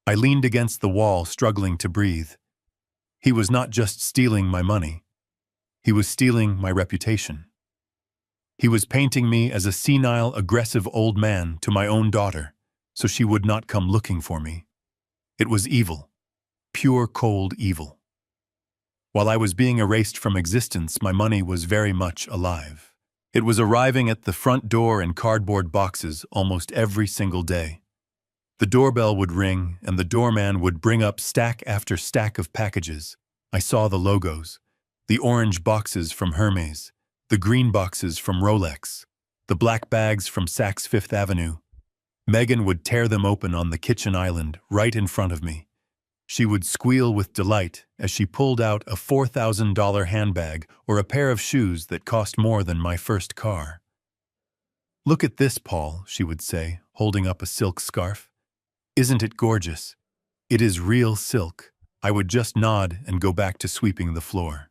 I leaned against the wall, struggling to breathe. He was not just stealing my money. He was stealing my reputation. He was painting me as a senile, aggressive old man to my own daughter, so she would not come looking for me. It was evil. Pure, cold evil. While I was being erased from existence, my money was very much alive. It was arriving at the front door in cardboard boxes almost every single day. The doorbell would ring, and the doorman would bring up stack after stack of packages. I saw the logos, the orange boxes from Hermes, the green boxes from Rolex, the black bags from Saks Fifth Avenue. Megan would tear them open on the kitchen island right in front of me. She would squeal with delight as she pulled out a $4,000 handbag or a pair of shoes that cost more than my first car. Look at this, Paul, she would say, holding up a silk scarf. Isn't it gorgeous? It is real silk. I would just nod and go back to sweeping the floor.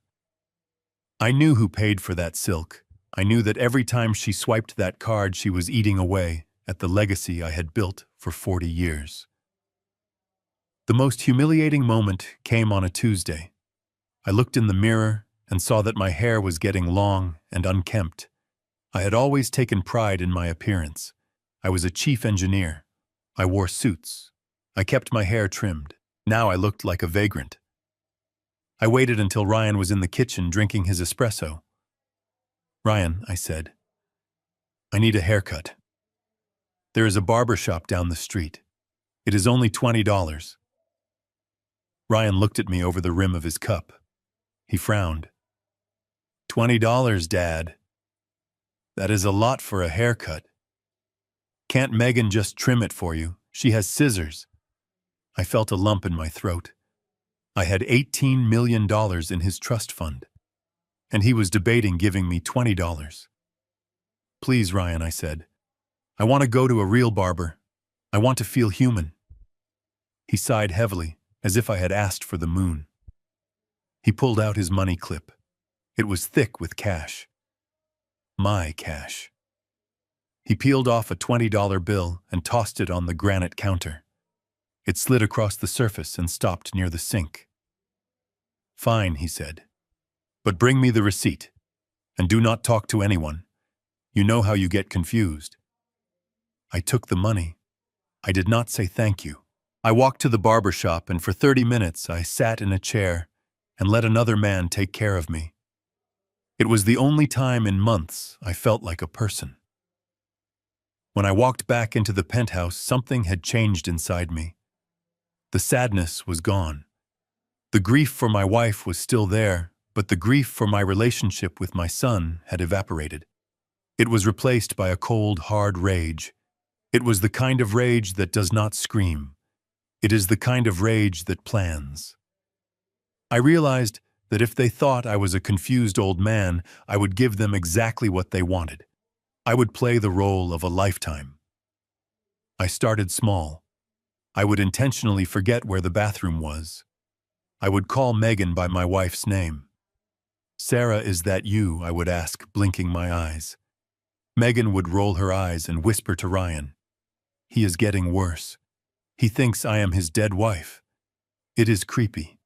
I knew who paid for that silk. I knew that every time she swiped that card, she was eating away at the legacy I had built for 40 years. The most humiliating moment came on a Tuesday. I looked in the mirror and saw that my hair was getting long and unkempt. I had always taken pride in my appearance. I was a chief engineer. I wore suits. I kept my hair trimmed. Now I looked like a vagrant. I waited until Ryan was in the kitchen drinking his espresso. Ryan, I said, I need a haircut. There is a barber shop down the street. It is only $20. Ryan looked at me over the rim of his cup. He frowned. $20, Dad. That is a lot for a haircut. Can't Megan just trim it for you? She has scissors. I felt a lump in my throat. I had $18 million in his trust fund, and he was debating giving me $20. Please, Ryan, I said. I want to go to a real barber. I want to feel human. He sighed heavily, as if I had asked for the moon. He pulled out his money clip. It was thick with cash. My cash. He peeled off a $20 bill and tossed it on the granite counter. It slid across the surface and stopped near the sink. Fine, he said. But bring me the receipt. And do not talk to anyone. You know how you get confused. I took the money. I did not say thank you. I walked to the barber shop, and for 30 minutes I sat in a chair and let another man take care of me. It was the only time in months I felt like a person. When I walked back into the penthouse, something had changed inside me. The sadness was gone. The grief for my wife was still there, but the grief for my relationship with my son had evaporated. It was replaced by a cold, hard rage. It was the kind of rage that does not scream. It is the kind of rage that plans. I realized that if they thought I was a confused old man, I would give them exactly what they wanted. I would play the role of a lifetime. I started small. I would intentionally forget where the bathroom was. I would call Megan by my wife's name. "Sarah, is that you?" I would ask, blinking my eyes. Megan would roll her eyes and whisper to Ryan, "He is getting worse. He thinks I am his dead wife. It is creepy."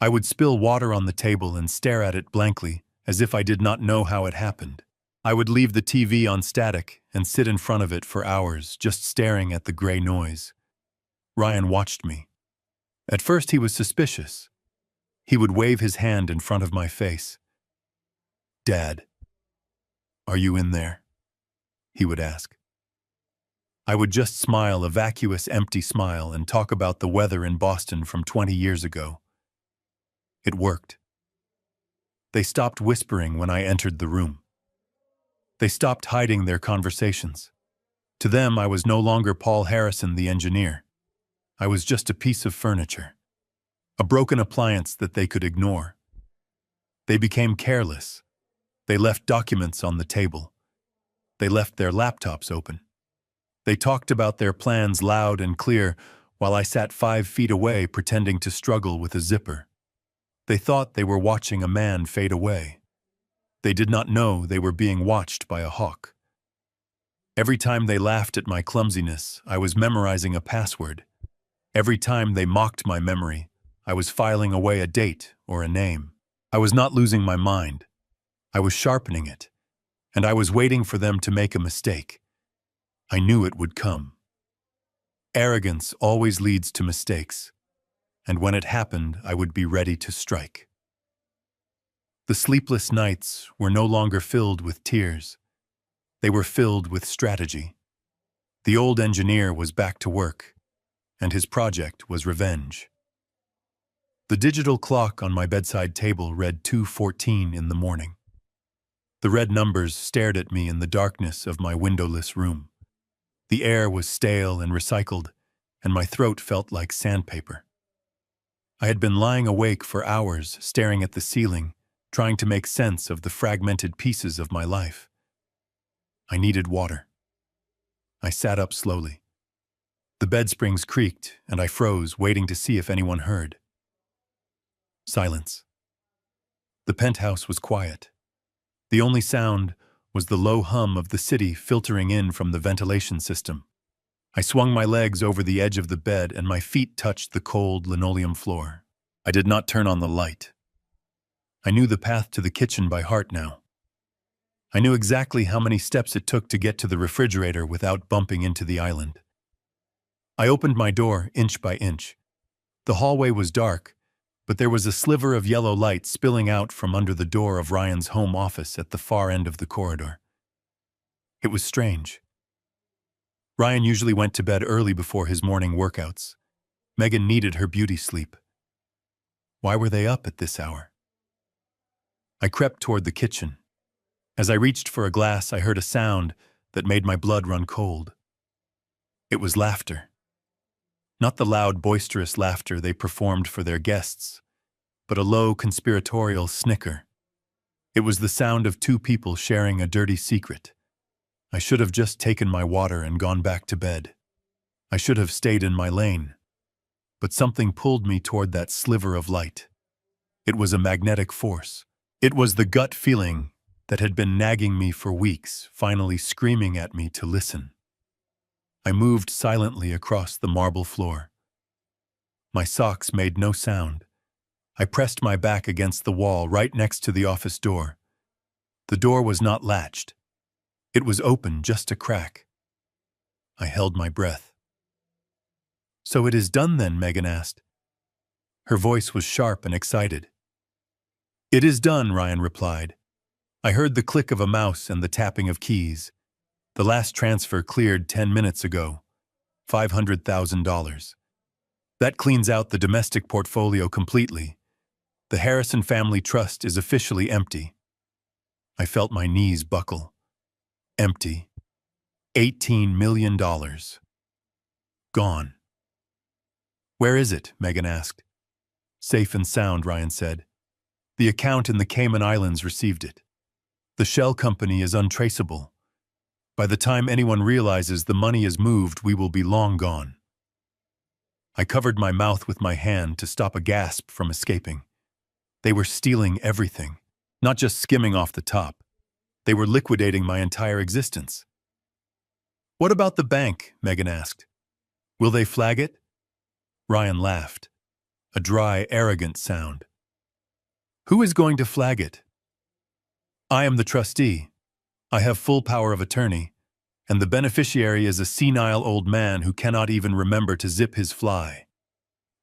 I would spill water on the table and stare at it blankly, as if I did not know how it happened. I would leave the TV on static and sit in front of it for hours, just staring at the gray noise. Ryan watched me. At first he was suspicious. He would wave his hand in front of my face. "Dad, are you in there?" he would ask. I would just smile, a vacuous, empty smile, and talk about the weather in Boston from 20 years ago. It worked. They stopped whispering when I entered the room. They stopped hiding their conversations. To them, I was no longer Paul Harrison, the engineer. I was just a piece of furniture, a broken appliance that they could ignore. They became careless. They left documents on the table. They left their laptops open. They talked about their plans loud and clear while I sat 5 feet away pretending to struggle with a zipper. They thought they were watching a man fade away. They did not know they were being watched by a hawk. Every time they laughed at my clumsiness, I was memorizing a password. Every time they mocked my memory, I was filing away a date or a name. I was not losing my mind. I was sharpening it, and I was waiting for them to make a mistake. I knew it would come. Arrogance always leads to mistakes, and when it happened, I would be ready to strike. The sleepless nights were no longer filled with tears. They were filled with strategy. The old engineer was back to work, and his project was revenge. The digital clock on my bedside table read 2:14 in the morning. The red numbers stared at me in the darkness of my windowless room. The air was stale and recycled, and my throat felt like sandpaper. I had been lying awake for hours, staring at the ceiling, trying to make sense of the fragmented pieces of my life. I needed water. I sat up slowly. The bed springs creaked, and I froze, waiting to see if anyone heard. Silence. The penthouse was quiet. The only sound was the low hum of the city filtering in from the ventilation system. I swung my legs over the edge of the bed, and my feet touched the cold linoleum floor. I did not turn on the light. I knew the path to the kitchen by heart now. I knew exactly how many steps it took to get to the refrigerator without bumping into the island. I opened my door inch by inch. The hallway was dark, but there was a sliver of yellow light spilling out from under the door of Ryan's home office at the far end of the corridor. It was strange. Ryan usually went to bed early before his morning workouts. Megan needed her beauty sleep. Why were they up at this hour? I crept toward the kitchen. As I reached for a glass, I heard a sound that made my blood run cold. It was laughter. Not the loud, boisterous laughter they performed for their guests, but a low, conspiratorial snicker. It was the sound of 2 people sharing a dirty secret. I should have just taken my water and gone back to bed. I should have stayed in my lane. But something pulled me toward that sliver of light. It was a magnetic force. It was the gut feeling that had been nagging me for weeks, finally screaming at me to listen. I moved silently across the marble floor. My socks made no sound. I pressed my back against the wall right next to the office door. The door was not latched. It was open, just a crack. I held my breath. "So it is done then?" Megan asked. Her voice was sharp and excited. "It is done," Ryan replied. "I heard the click of a mouse and the tapping of keys. The last transfer cleared 10 minutes ago. $500,000. That cleans out the domestic portfolio completely. The Harrison family trust is officially empty. I felt my knees buckle. Empty. $18 million. Gone. Where is it? Megan asked. Safe and sound, Ryan said. The account in the Cayman Islands received it. The shell company is untraceable. By the time anyone realizes the money is moved, we will be long gone. I covered my mouth with my hand to stop a gasp from escaping. They were stealing everything, not just skimming off the top. They were liquidating my entire existence. What about the bank? Megan asked. Will they flag it? Ryan laughed. A dry, arrogant sound. Who is going to flag it? I am the trustee. I have full power of attorney, and the beneficiary is a senile old man who cannot even remember to zip his fly.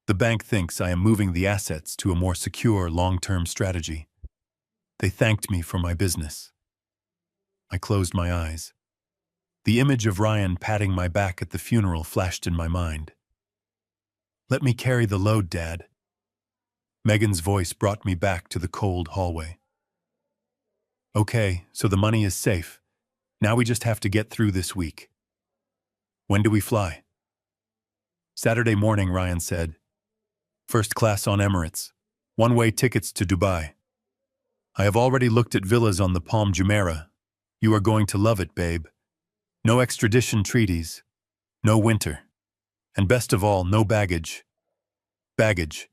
The bank thinks I am moving the assets to a more secure, long-term strategy. They thanked me for my business. I closed my eyes. The image of Ryan patting my back at the funeral flashed in my mind. Let me carry the load, Dad. Megan's voice brought me back to the cold hallway. Okay, so the money is safe. Now we just have to get through this week. When do we fly? Saturday morning, Ryan said. First class on Emirates. One-way tickets to Dubai. I have already looked at villas on the Palm Jumeirah. You are going to love it, babe. No extradition treaties. No winter. And best of all, no baggage. Baggage.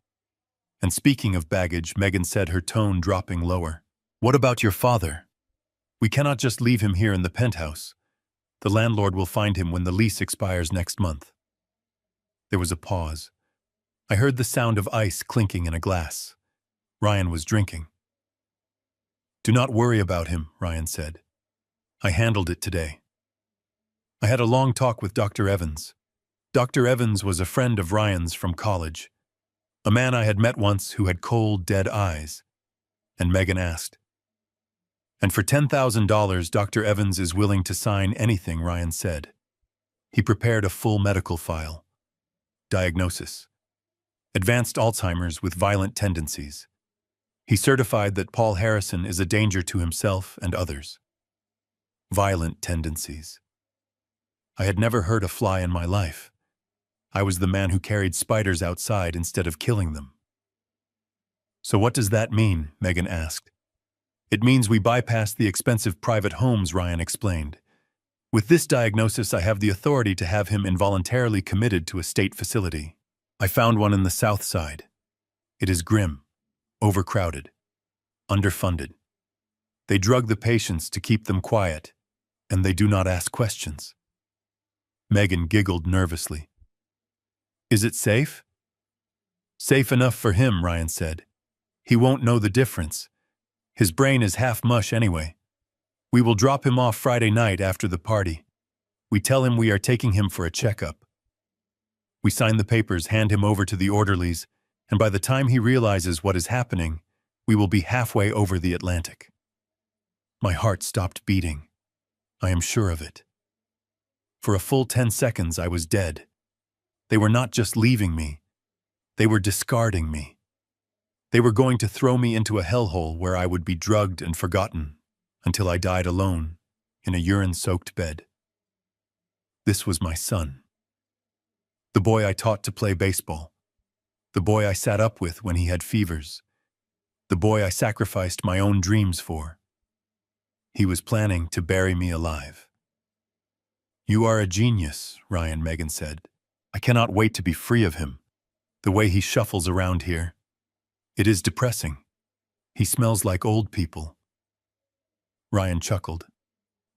And speaking of baggage, Megan said, her tone dropping lower. What about your father? We cannot just leave him here in the penthouse. The landlord will find him when the lease expires next month. There was a pause. I heard the sound of ice clinking in a glass. Ryan was drinking. Do not worry about him, Ryan said. I handled it today. I had a long talk with Dr. Evans. Dr. Evans was a friend of Ryan's from college. A man I had met once who had cold, dead eyes. And Megan asked. And for $10,000, Dr. Evans is willing to sign anything, Ryan said. He prepared a full medical file. Diagnosis. Advanced Alzheimer's with violent tendencies. He certified that Paul Harrison is a danger to himself and others. Violent tendencies. I had never hurt a fly in my life. I was the man who carried spiders outside instead of killing them. So what does that mean? Megan asked. It means we bypass the expensive private homes, Ryan explained. With this diagnosis, I have the authority to have him involuntarily committed to a state facility. I found one in the South Side. It is grim, overcrowded, underfunded. They drug the patients to keep them quiet, and they do not ask questions. Megan giggled nervously. Is it safe? Safe enough for him, Ryan said. He won't know the difference. His brain is half mush anyway. We will drop him off Friday night after the party. We tell him we are taking him for a checkup. We sign the papers, hand him over to the orderlies, and by the time he realizes what is happening, we will be halfway over the Atlantic. My heart stopped beating. I am sure of it. For a full 10 seconds, I was dead. They were not just leaving me. They were discarding me. They were going to throw me into a hellhole where I would be drugged and forgotten until I died alone in a urine-soaked bed. This was my son. The boy I taught to play baseball. The boy I sat up with when he had fevers. The boy I sacrificed my own dreams for. He was planning to bury me alive. You are a genius, Ryan, Megan said. I cannot wait to be free of him. The way he shuffles around here. It is depressing. He smells like old people. Ryan chuckled.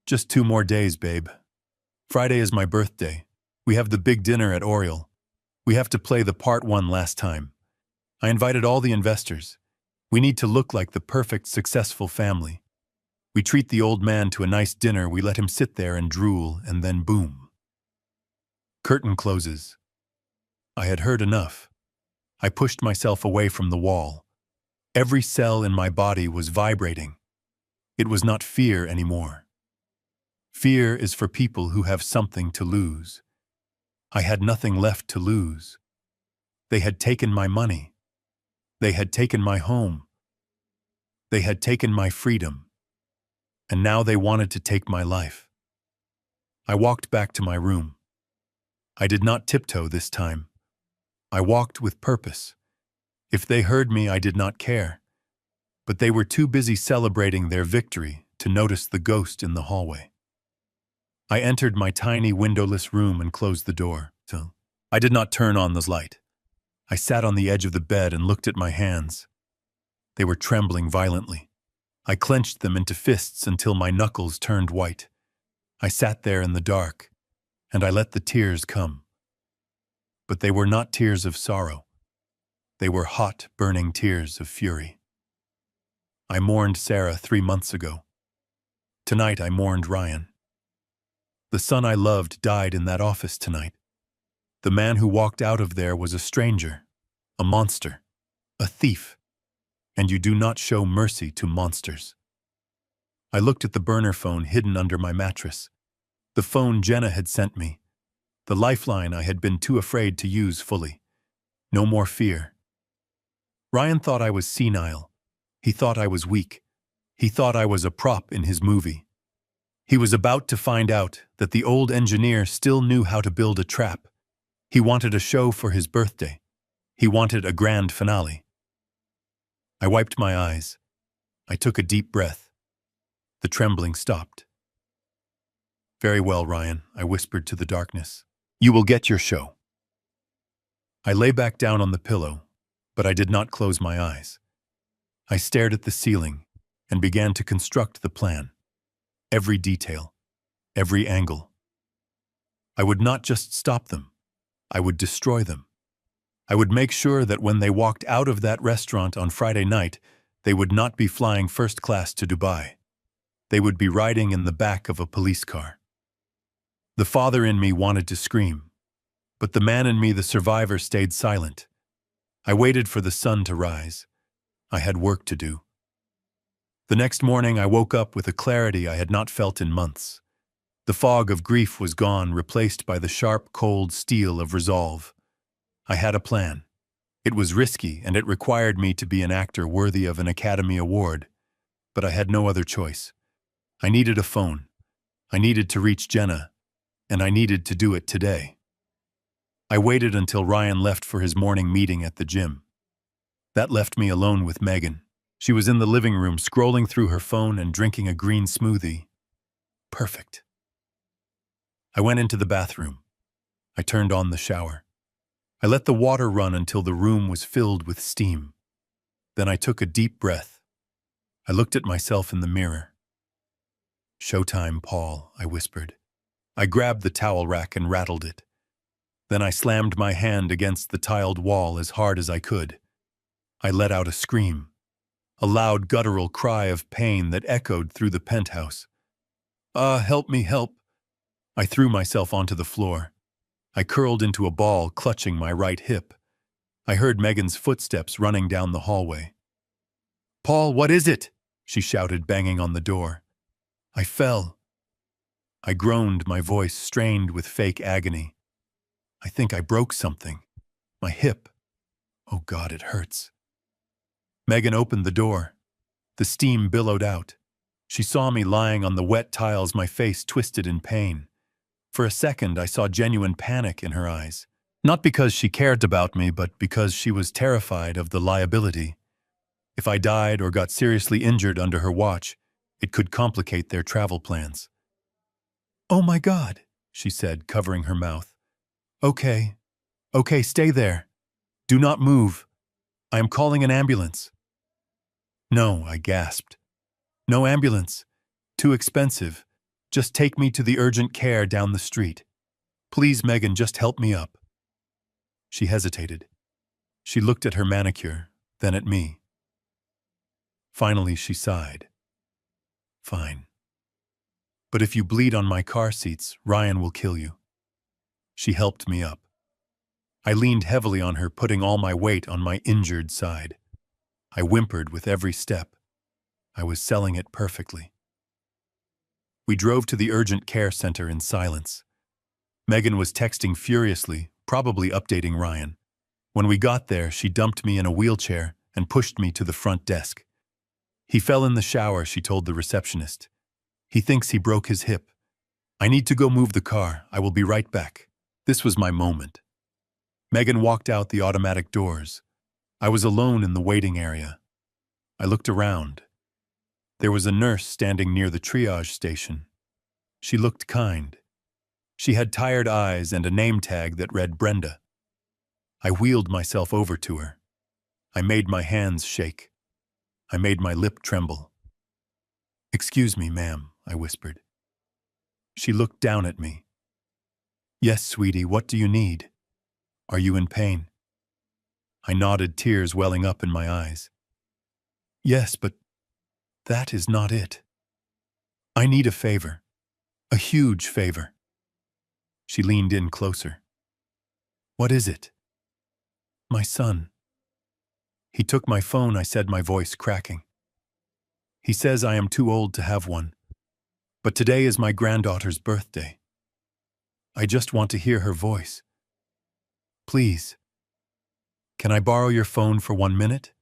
Just 2 more days, babe. Friday is my birthday. We have the big dinner at Oriole. We have to play the part 1 last time. I invited all the investors. We need to look like the perfect, successful family. We treat the old man to a nice dinner, we let him sit there and drool, and then boom. Curtain closes. I had heard enough. I pushed myself away from the wall. Every cell in my body was vibrating. It was not fear anymore. Fear is for people who have something to lose. I had nothing left to lose. They had taken my money. They had taken my home. They had taken my freedom. And now they wanted to take my life. I walked back to my room. I did not tiptoe this time. I walked with purpose. If they heard me, I did not care. But they were too busy celebrating their victory to notice the ghost in the hallway. I entered my tiny windowless room and closed the door. I did not turn on the light. I sat on the edge of the bed and looked at my hands. They were trembling violently. I clenched them into fists until my knuckles turned white. I sat there in the dark, and I let the tears come. But they were not tears of sorrow. They were hot, burning tears of fury. I mourned Sarah 3 months ago. Tonight I mourned Ryan. The son I loved died in that office tonight. The man who walked out of there was a stranger, a monster, a thief. And you do not show mercy to monsters. I looked at the burner phone hidden under my mattress. The phone Jenna had sent me. The lifeline I had been too afraid to use fully. No more fear. Ryan thought I was senile. He thought I was weak. He thought I was a prop in his movie. He was about to find out that the old engineer still knew how to build a trap. He wanted a show for his birthday. He wanted a grand finale. I wiped my eyes. I took a deep breath. The trembling stopped. "Very well, Ryan," I whispered to the darkness. "You will get your show." I lay back down on the pillow, but I did not close my eyes. I stared at the ceiling and began to construct the plan. Every detail, every angle. I would not just stop them. I would destroy them. I would make sure that when they walked out of that restaurant on Friday night, they would not be flying first class to Dubai. They would be riding in the back of a police car. The father in me wanted to scream, but the man in me, the survivor, stayed silent. I waited for the sun to rise. I had work to do. The next morning I woke up with a clarity I had not felt in months. The fog of grief was gone, replaced by the sharp, cold steel of resolve. I had a plan. It was risky, and it required me to be an actor worthy of an Academy Award. But I had no other choice. I needed a phone. I needed to reach Jenna, and I needed to do it today. I waited until Ryan left for his morning meeting at the gym. That left me alone with Megan. She was in the living room, scrolling through her phone and drinking a green smoothie. Perfect. I went into the bathroom. I turned on the shower. I let the water run until the room was filled with steam. Then I took a deep breath. I looked at myself in the mirror. "Showtime, Paul," I whispered. I grabbed the towel rack and rattled it. Then I slammed my hand against the tiled wall as hard as I could. I let out a scream, a loud guttural cry of pain that echoed through the penthouse. Help me, help." I threw myself onto the floor. I curled into a ball, clutching my right hip. I heard Megan's footsteps running down the hallway. "Paul, what is it?" she shouted, banging on the door. I fell. I groaned, my voice strained with fake agony. "I think I broke something. My hip. Oh God, it hurts." Megan opened the door. The steam billowed out. She saw me lying on the wet tiles, my face twisted in pain. For a second, I saw genuine panic in her eyes. Not because she cared about me, but because she was terrified of the liability. If I died or got seriously injured under her watch, it could complicate their travel plans. "Oh my God," she said, covering her mouth. Okay, stay there. Do not move. I am calling an ambulance." "No," I gasped. "No ambulance. Too expensive. Just take me to the urgent care down the street. Please, Megan, just help me up." She hesitated. She looked at her manicure, then at me. Finally, she sighed. "Fine. But if you bleed on my car seats, Ryan will kill you." She helped me up. I leaned heavily on her, putting all my weight on my injured side. I whimpered with every step. I was selling it perfectly. We drove to the urgent care center in silence. Megan was texting furiously, probably updating Ryan. When we got there, she dumped me in a wheelchair and pushed me to the front desk. He fell in the shower, she told the receptionist. He thinks he broke his hip. I need to go move the car. I will be right back. This was my moment. Megan walked out the automatic doors. I was alone in the waiting area. I looked around. There was a nurse standing near the triage station. She looked kind. She had tired eyes and a name tag that read Brenda. I wheeled myself over to her. I made my hands shake. I made my lip tremble. "Excuse me, ma'am," I whispered. She looked down at me. "Yes, sweetie, what do you need? Are you in pain?" I nodded, tears welling up in my eyes. "Yes, but that is not it. I need a favor. A huge favor." She leaned in closer. "What is it?" "My son. He took my phone," I said, my voice cracking. "He says I am too old to have one. But today is my granddaughter's birthday. I just want to hear her voice. Please. Can I borrow your phone for 1 minute?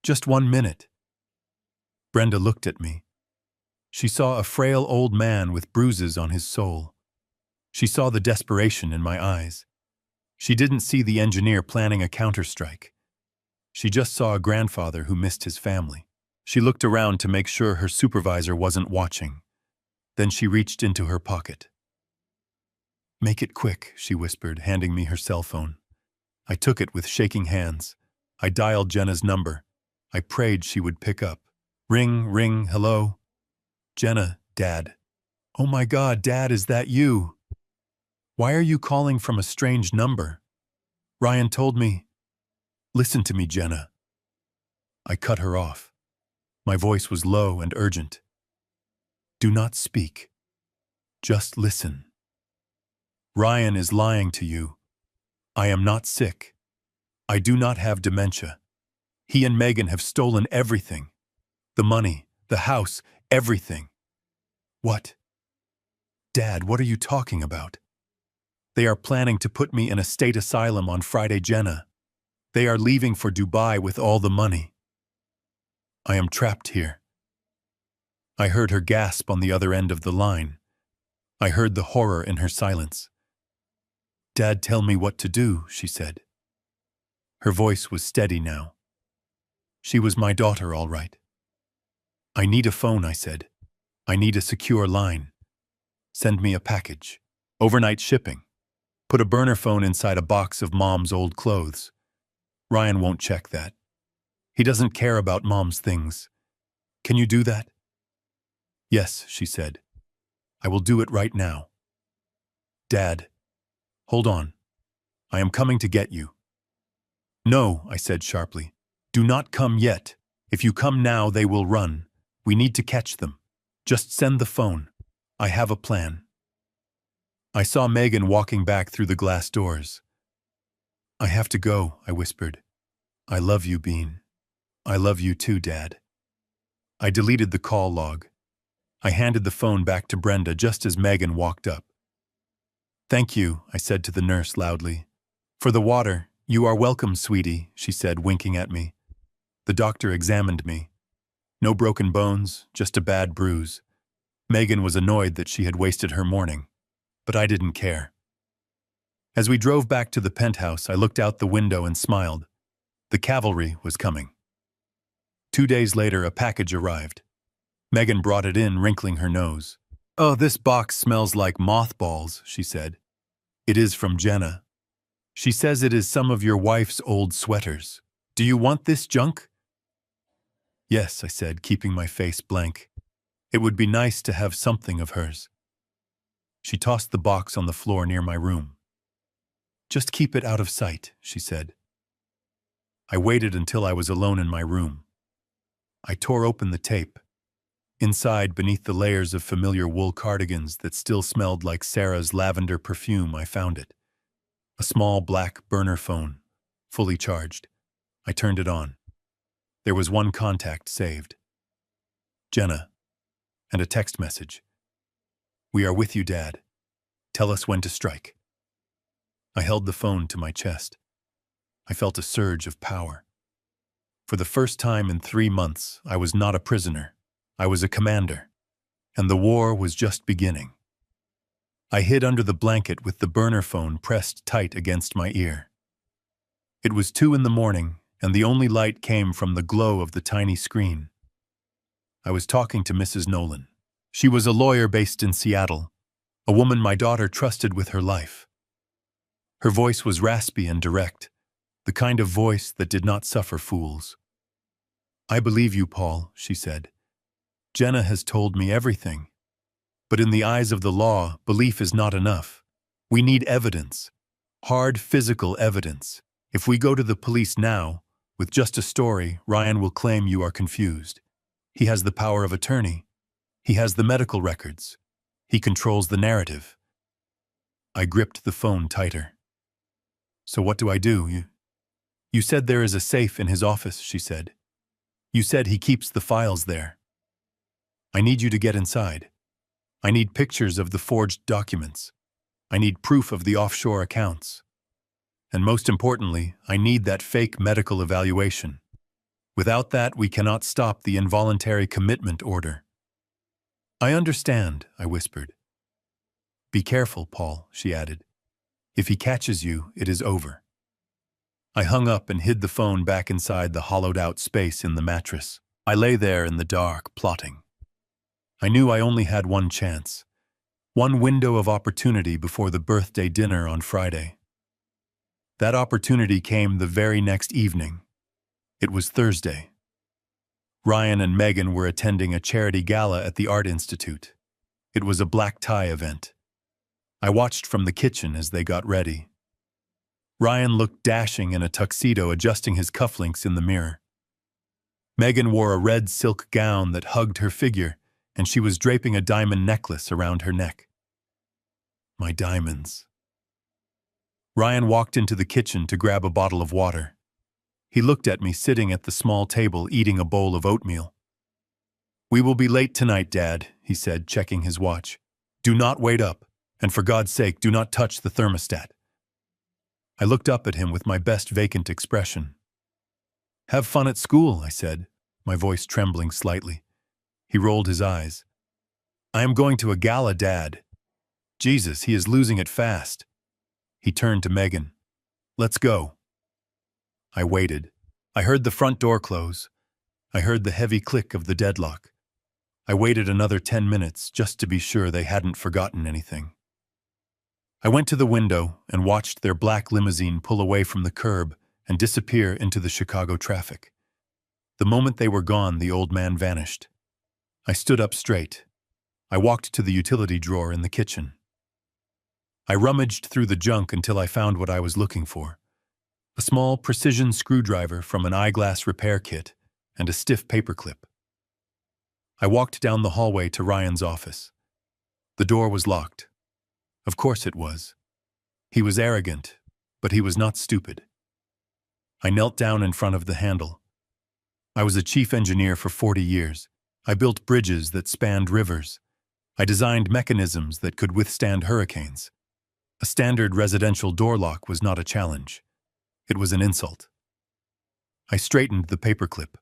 Just 1 minute." Brenda looked at me. She saw a frail old man with bruises on his soul. She saw the desperation in my eyes. She didn't see the engineer planning a counterstrike. She just saw a grandfather who missed his family. She looked around to make sure her supervisor wasn't watching. Then she reached into her pocket. "Make it quick," she whispered, handing me her cell phone. I took it with shaking hands. I dialed Jenna's number. I prayed she would pick up. Ring, ring, hello? "Jenna, Dad." "Oh my God, Dad, is that you? Why are you calling from a strange number? Ryan told me." "Listen to me, Jenna." I cut her off. My voice was low and urgent. "Do not speak. Just listen. Ryan is lying to you. I am not sick. I do not have dementia. He and Megan have stolen everything. The money, the house, everything." "What?" "Dad, what are you talking about?" "They are planning to put me in a state asylum on Friday, Jenna. They are leaving for Dubai with all the money. I am trapped here." I heard her gasp on the other end of the line. I heard the horror in her silence. "Dad, tell me what to do," she said. Her voice was steady now. She was my daughter, all right. "I need a phone," I said. "I need a secure line. Send me a package. Overnight shipping. Put a burner phone inside a box of Mom's old clothes. Ryan won't check that. He doesn't care about Mom's things. Can you do that?" "Yes," she said. "I will do it right now." "Dad, hold on. I am coming to get you." "No," I said sharply. "Do not come yet. If you come now, they will run. We need to catch them. Just send the phone. I have a plan." I saw Megan walking back through the glass doors. "I have to go," I whispered. "I love you, Bean. I love you too, Dad." I deleted the call log. I handed the phone back to Brenda just as Megan walked up. "Thank you," I said to the nurse loudly. "For the water. You are welcome, sweetie," she said, winking at me. The doctor examined me. No broken bones, just a bad bruise. Megan was annoyed that she had wasted her morning, but I didn't care. As we drove back to the penthouse, I looked out the window and smiled. The cavalry was coming. 2 days later, a package arrived. Megan brought it in, wrinkling her nose. "Oh, this box smells like mothballs," she said. "It is from Jenna. She says it is some of your wife's old sweaters. Do you want this junk?" "Yes," I said, keeping my face blank. It would be nice to have something of hers. She tossed the box on the floor near my room. "Just keep it out of sight," she said. I waited until I was alone in my room. I tore open the tape. Inside, beneath the layers of familiar wool cardigans that still smelled like Sarah's lavender perfume, I found it. A small black burner phone, fully charged. I turned it on. There was one contact saved. Jenna, and a text message. "We are with you, Dad. Tell us when to strike." I held the phone to my chest. I felt a surge of power. For the first time in 3 months, I was not a prisoner. I was a commander. And the war was just beginning. I hid under the blanket with the burner phone pressed tight against my ear. It was 2 in the morning, and the only light came from the glow of the tiny screen. I was talking to Mrs. Nolan. She was a lawyer based in Seattle, a woman my daughter trusted with her life. Her voice was raspy and direct, the kind of voice that did not suffer fools. "I believe you, Paul," she said. "Jenna has told me everything. But in the eyes of the law, belief is not enough. We need evidence. Hard physical evidence. If we go to the police now, with just a story, Ryan will claim you are confused. He has the power of attorney. He has the medical records. He controls the narrative." I gripped the phone tighter. "So what do I do? You said there is a safe in his office," she said. "You said he keeps the files there. I need you to get inside. I need pictures of the forged documents. I need proof of the offshore accounts. And most importantly, I need that fake medical evaluation. Without that, we cannot stop the involuntary commitment order." "I understand," I whispered. "Be careful, Paul," she added. "If he catches you, it is over." I hung up and hid the phone back inside the hollowed-out space in the mattress. I lay there in the dark, plotting. I knew I only had one chance, one window of opportunity before the birthday dinner on Friday. That opportunity came the very next evening. It was Thursday. Ryan and Megan were attending a charity gala at the Art Institute. It was a black tie event. I watched from the kitchen as they got ready. Ryan looked dashing in a tuxedo, adjusting his cufflinks in the mirror. Megan wore a red silk gown that hugged her figure, and she was draping a diamond necklace around her neck. My diamonds. Ryan walked into the kitchen to grab a bottle of water. He looked at me sitting at the small table eating a bowl of oatmeal. "We will be late tonight, Dad," he said, checking his watch. "Do not wait up, and for God's sake, do not touch the thermostat." I looked up at him with my best vacant expression. "Have fun at school," I said, my voice trembling slightly. He rolled his eyes. "I am going to a gala, Dad. Jesus, he is losing it fast." He turned to Megan. "Let's go." I waited. I heard the front door close. I heard the heavy click of the deadlock. I waited another 10 minutes just to be sure they hadn't forgotten anything. I went to the window and watched their black limousine pull away from the curb and disappear into the Chicago traffic. The moment they were gone, the old man vanished. I stood up straight. I walked to the utility drawer in the kitchen. I rummaged through the junk until I found what I was looking for: a small precision screwdriver from an eyeglass repair kit and a stiff paperclip. I walked down the hallway to Ryan's office. The door was locked. Of course it was. He was arrogant, but he was not stupid. I knelt down in front of the handle. I was a chief engineer for 40 years. I built bridges that spanned rivers. I designed mechanisms that could withstand hurricanes. A standard residential door lock was not a challenge. It was an insult. I straightened the paperclip.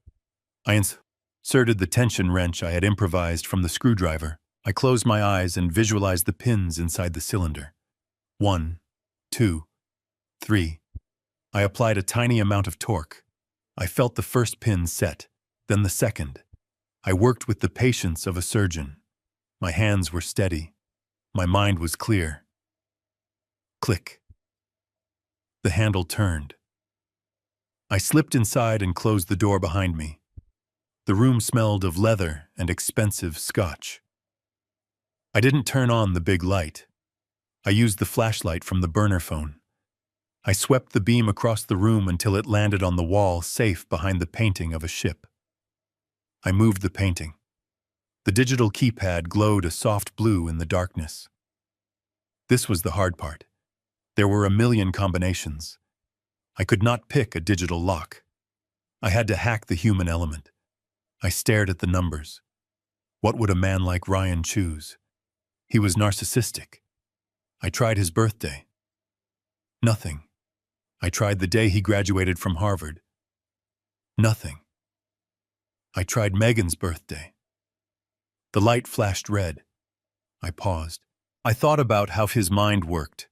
I inserted the tension wrench I had improvised from the screwdriver. I closed my eyes and visualized the pins inside the cylinder. 1, 2, 3. I applied a tiny amount of torque. I felt the first pin set, then the second. I worked with the patience of a surgeon. My hands were steady. My mind was clear. Click. The handle turned. I slipped inside and closed the door behind me. The room smelled of leather and expensive scotch. I didn't turn on the big light. I used the flashlight from the burner phone. I swept the beam across the room until it landed on the wall, safe behind the painting of a ship. I moved the painting. The digital keypad glowed a soft blue in the darkness. This was the hard part. There were a million combinations. I could not pick a digital lock. I had to hack the human element. I stared at the numbers. What would a man like Ryan choose? He was narcissistic. I tried his birthday. Nothing. I tried the day he graduated from Harvard. Nothing. I tried Megan's birthday. The light flashed red. I paused. I thought about how his mind worked.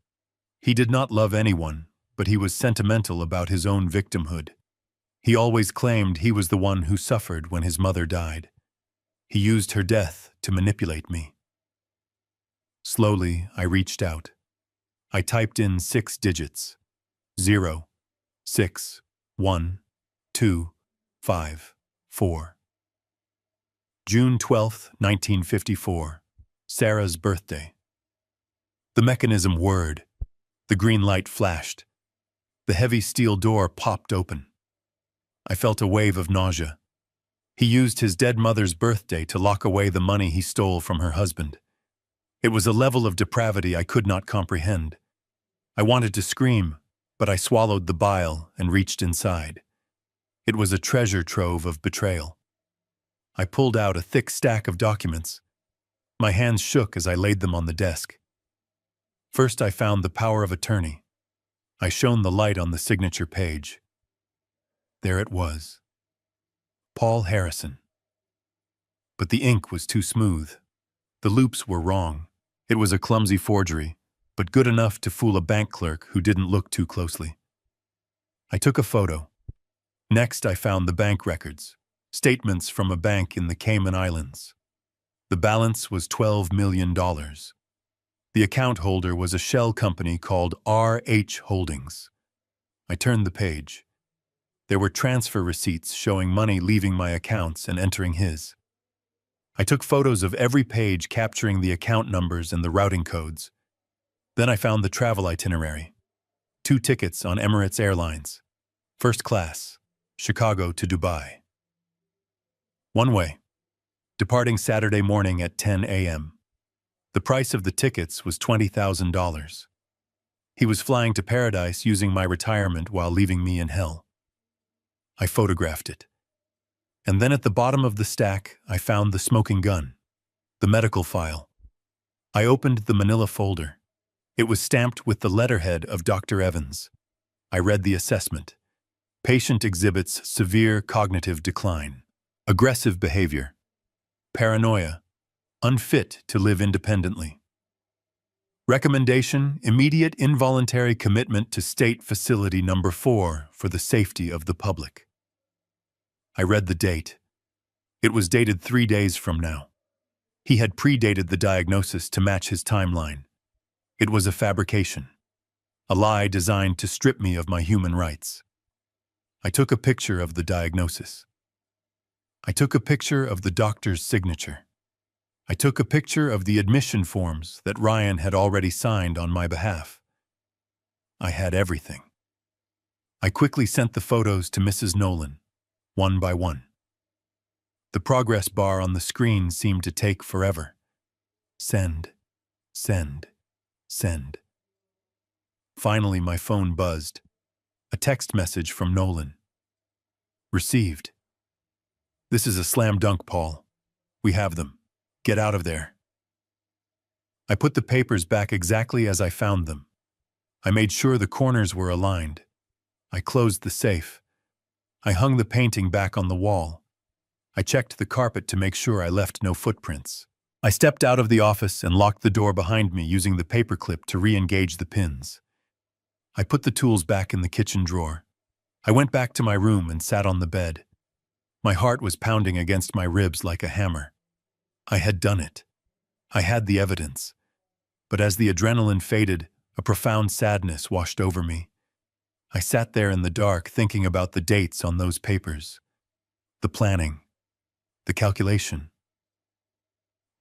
He did not love anyone, but he was sentimental about his own victimhood. He always claimed he was the one who suffered when his mother died. He used her death to manipulate me. Slowly, I reached out. I typed in 6 digits. 0, 6, 1, 2, 5, 4. June 12, 1954. Sarah's birthday. The mechanism whirred. The green light flashed. The heavy steel door popped open. I felt a wave of nausea. He used his dead mother's birthday to lock away the money he stole from her husband. It was a level of depravity I could not comprehend. I wanted to scream, but I swallowed the bile and reached inside. It was a treasure trove of betrayal. I pulled out a thick stack of documents. My hands shook as I laid them on the desk. First, I found the power of attorney. I shone the light on the signature page. There it was. Paul Harrison. But the ink was too smooth. The loops were wrong. It was a clumsy forgery, but good enough to fool a bank clerk who didn't look too closely. I took a photo. Next, I found the bank records, statements from a bank in the Cayman Islands. The balance was $12 million. The account holder was a shell company called RH Holdings. I turned the page. There were transfer receipts showing money leaving my accounts and entering his. I took photos of every page capturing the account numbers and the routing codes. Then I found the travel itinerary. 2 tickets on Emirates Airlines. First class, Chicago to Dubai. One way, departing Saturday morning at 10 a.m. The price of the tickets was $20,000. He was flying to paradise using my retirement while leaving me in hell. I photographed it. And then at the bottom of the stack, I found the smoking gun, the medical file. I opened the manila folder. It was stamped with the letterhead of Dr. Evans. I read the assessment. Patient exhibits severe cognitive decline, aggressive behavior, paranoia, unfit to live independently. Recommendation: immediate involuntary commitment to State Facility Number 4 for the safety of the public. I read the date. It was dated 3 days from now. He had predated the diagnosis to match his timeline. It was a fabrication, a lie designed to strip me of my human rights. I took a picture of the diagnosis. I took a picture of the doctor's signature. I took a picture of the admission forms that Ryan had already signed on my behalf. I had everything. I quickly sent the photos to Mrs. Nolan, one by one. The progress bar on the screen seemed to take forever. Send, send, send. Finally, my phone buzzed. A text message from Nolan. Received. This is a slam dunk, Paul. We have them. Get out of there. I put the papers back exactly as I found them. I made sure the corners were aligned. I closed the safe. I hung the painting back on the wall. I checked the carpet to make sure I left no footprints. I stepped out of the office and locked the door behind me using the paperclip to re-engage the pins. I put the tools back in the kitchen drawer. I went back to my room and sat on the bed. My heart was pounding against my ribs like a hammer. I had done it. I had the evidence. But as the adrenaline faded, a profound sadness washed over me. I sat there in the dark thinking about the dates on those papers, the planning, the calculation.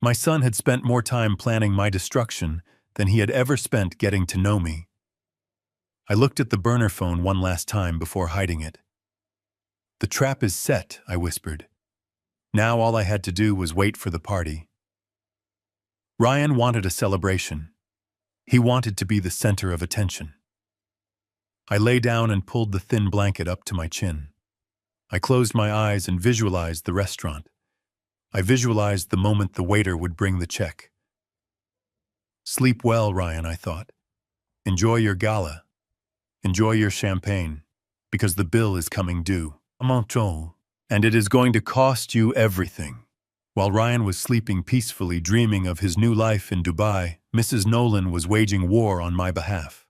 My son had spent more time planning my destruction than he had ever spent getting to know me. I looked at the burner phone one last time before hiding it. The trap is set, I whispered. Now all I had to do was wait for the party. Ryan wanted a celebration. He wanted to be the center of attention. I lay down and pulled the thin blanket up to my chin. I closed my eyes and visualized the restaurant. I visualized the moment the waiter would bring the check. Sleep well, Ryan, I thought. Enjoy your gala. Enjoy your champagne, because the bill is coming due. And it is going to cost you everything. While Ryan was sleeping peacefully, dreaming of his new life in Dubai, Mrs. Nolan was waging war on my behalf.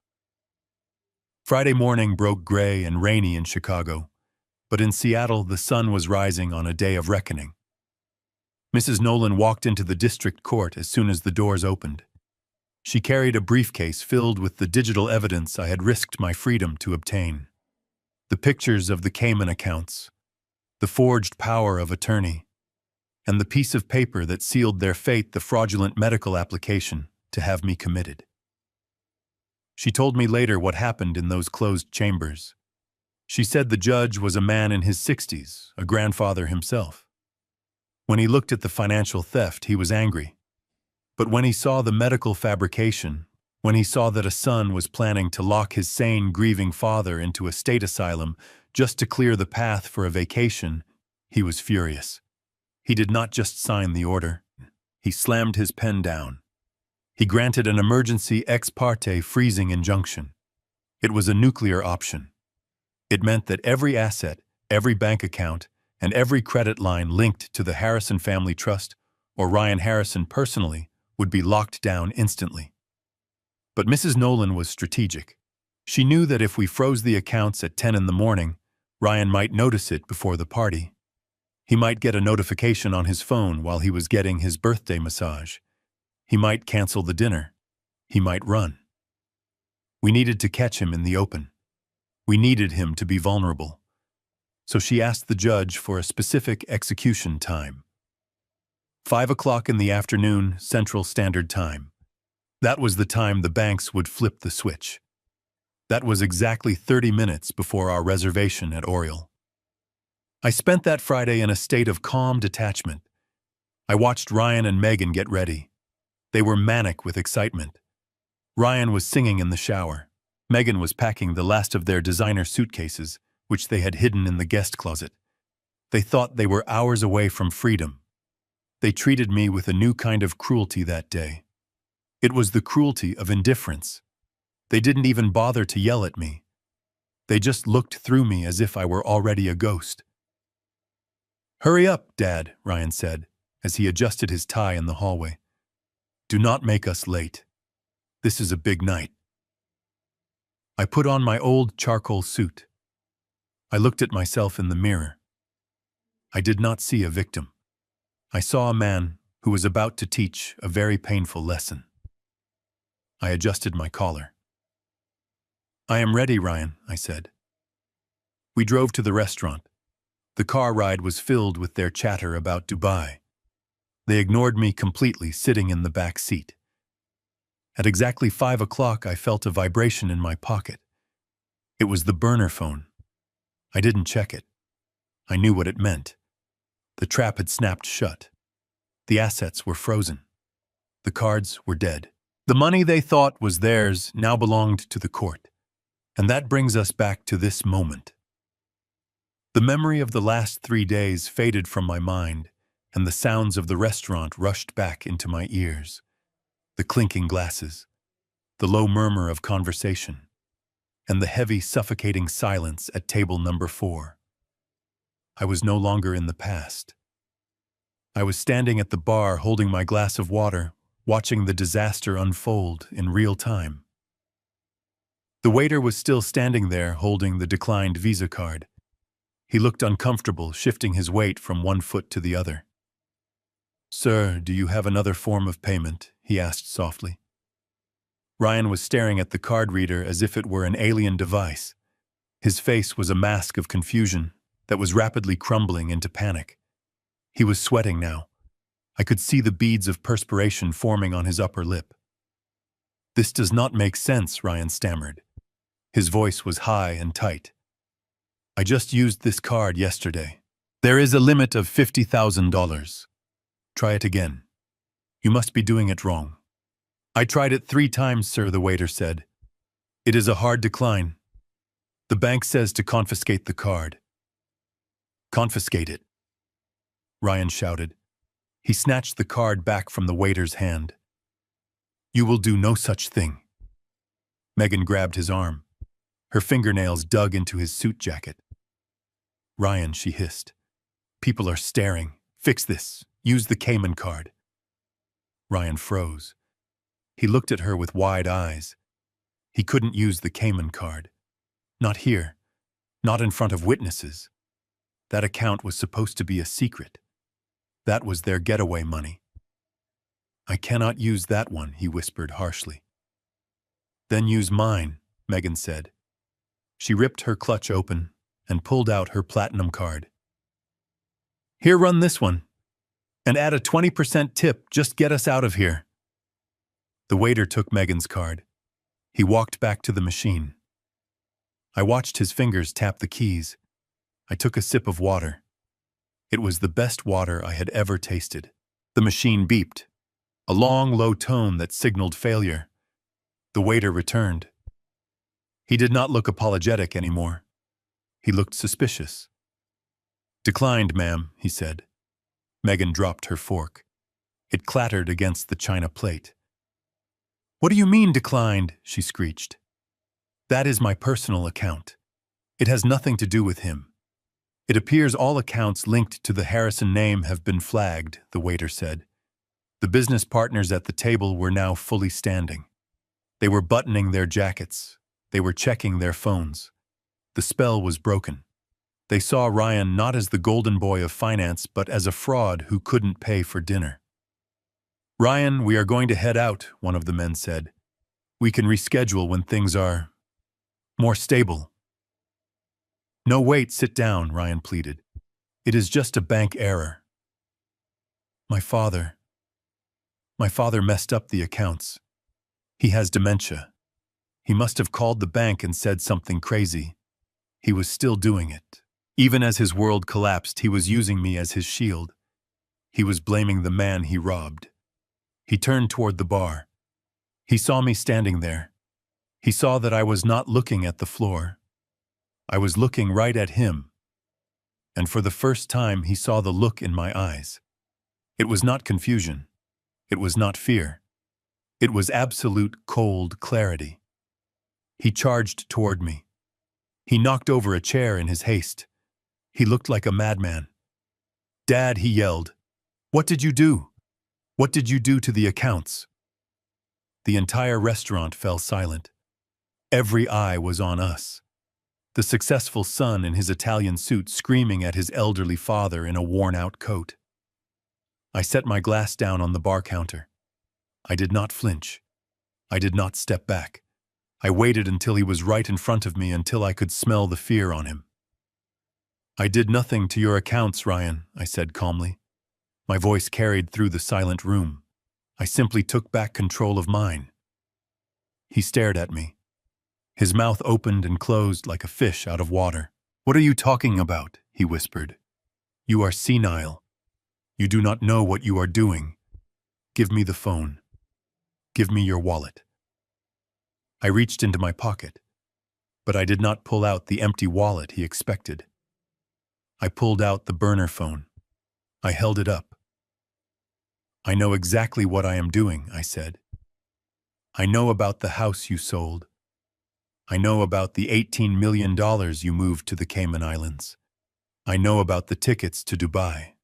Friday morning broke gray and rainy in Chicago, but in Seattle the sun was rising on a day of reckoning. Mrs. Nolan walked into the district court as soon as the doors opened. She carried a briefcase filled with the digital evidence I had risked my freedom to obtain. The pictures of the Cayman accounts, the forged power of attorney, and the piece of paper that sealed their fate, the fraudulent medical application to have me committed. She told me later what happened in those closed chambers. She said the judge was a man in his 60s, a grandfather himself. When he looked at the financial theft, he was angry. But when he saw the medical fabrication, when he saw that a son was planning to lock his sane, grieving father into a state asylum just to clear the path for a vacation, he was furious. He did not just sign the order. He slammed his pen down. He granted an emergency ex parte freezing injunction. It was a nuclear option. It meant that every asset, every bank account, and every credit line linked to the Harrison Family Trust or Ryan Harrison personally would be locked down instantly. But Mrs. Nolan was strategic. She knew that if we froze the accounts at 10 in the morning, Ryan might notice it before the party. He might get a notification on his phone while he was getting his birthday massage. He might cancel the dinner. He might run. We needed to catch him in the open. We needed him to be vulnerable. So she asked the judge for a specific execution time. 5 o'clock in the afternoon, Central Standard Time. That was the time the banks would flip the switch. That was exactly 30 minutes before our reservation at Oriole. I spent that Friday in a state of calm detachment. I watched Ryan and Megan get ready. They were manic with excitement. Ryan was singing in the shower. Megan was packing the last of their designer suitcases, which they had hidden in the guest closet. They thought they were hours away from freedom. They treated me with a new kind of cruelty that day. It was the cruelty of indifference. They didn't even bother to yell at me. They just looked through me as if I were already a ghost. "Hurry up, Dad," Ryan said, as he adjusted his tie in the hallway. "Do not make us late. This is a big night." I put on my old charcoal suit. I looked at myself in the mirror. I did not see a victim. I saw a man who was about to teach a very painful lesson. I adjusted my collar. "I am ready, Ryan," I said. We drove to the restaurant. The car ride was filled with their chatter about Dubai. They ignored me completely, sitting in the back seat. At exactly 5 o'clock, I felt a vibration in my pocket. It was the burner phone. I didn't check it. I knew what it meant. The trap had snapped shut. The assets were frozen. The cards were dead. The money they thought was theirs now belonged to the court. And that brings us back to this moment. The memory of the last 3 days faded from my mind, and the sounds of the restaurant rushed back into my ears. The clinking glasses, the low murmur of conversation, and the heavy, suffocating silence at table number 4. I was no longer in the past. I was standing at the bar holding my glass of water, watching the disaster unfold in real time. The waiter was still standing there holding the declined Visa card. He looked uncomfortable, shifting his weight from one foot to the other. "Sir, do you have another form of payment?" he asked softly. Ryan was staring at the card reader as if it were an alien device. His face was a mask of confusion that was rapidly crumbling into panic. He was sweating now. I could see the beads of perspiration forming on his upper lip. "This does not make sense," Ryan stammered. His voice was high and tight. "I just used this card yesterday. There is a limit of $50,000. Try it again. You must be doing it wrong." "I tried it 3 times, sir," the waiter said. "It is a hard decline. The bank says to confiscate the card." "Confiscate it," Ryan shouted. He snatched the card back from the waiter's hand. "You will do no such thing." Megan grabbed his arm. Her fingernails dug into his suit jacket. "Ryan," she hissed. "People are staring. Fix this. Use the Cayman card." Ryan froze. He looked at her with wide eyes. He couldn't use the Cayman card. Not here. Not in front of witnesses. That account was supposed to be a secret. That was their getaway money. "I cannot use that one," he whispered harshly. "Then use mine," Megan said. She ripped her clutch open and pulled out her platinum card. "Here, run this one. And add a 20% tip, just get us out of here." The waiter took Megan's card. He walked back to the machine. I watched his fingers tap the keys. I took a sip of water. It was the best water I had ever tasted. The machine beeped, a long, low tone that signaled failure. The waiter returned. He did not look apologetic anymore. He looked suspicious. "Declined, ma'am," he said. Megan dropped her fork. It clattered against the china plate. "What do you mean, declined?" she screeched. "That is my personal account. It has nothing to do with him. It appears all accounts linked to the Harrison name have been flagged," the waiter said. The business partners at the table were now fully standing. They were buttoning their jackets. They were checking their phones. The spell was broken. They saw Ryan not as the golden boy of finance, but as a fraud who couldn't pay for dinner. "Ryan, we are going to head out," one of the men said. "We can reschedule when things are more stable." "No, wait, sit down," Ryan pleaded. "It is just a bank error. My father messed up the accounts. He has dementia. He must have called the bank and said something crazy. He was still doing it. Even as his world collapsed, he was using me as his shield. He was blaming the man he robbed." He turned toward the bar. He saw me standing there. He saw that I was not looking at the floor. I was looking right at him. And for the first time, he saw the look in my eyes. It was not confusion. It was not fear. It was absolute cold clarity. He charged toward me. He knocked over a chair in his haste. He looked like a madman. "Dad," he yelled, "what did you do? What did you do to the accounts?" The entire restaurant fell silent. Every eye was on us. The successful son in his Italian suit screaming at his elderly father in a worn-out coat. I set my glass down on the bar counter. I did not flinch. I did not step back. I waited until he was right in front of me, until I could smell the fear on him. "I did nothing to your accounts, Ryan," I said calmly. My voice carried through the silent room. "I simply took back control of mine." He stared at me. His mouth opened and closed like a fish out of water. "What are you talking about?" he whispered. "You are senile. You do not know what you are doing. Give me the phone. Give me your wallet." I reached into my pocket, but I did not pull out the empty wallet he expected. I pulled out the burner phone. I held it up. "I know exactly what I am doing," I said. "I know about the house you sold. I know about the $18 million you moved to the Cayman Islands. I know about the tickets to Dubai.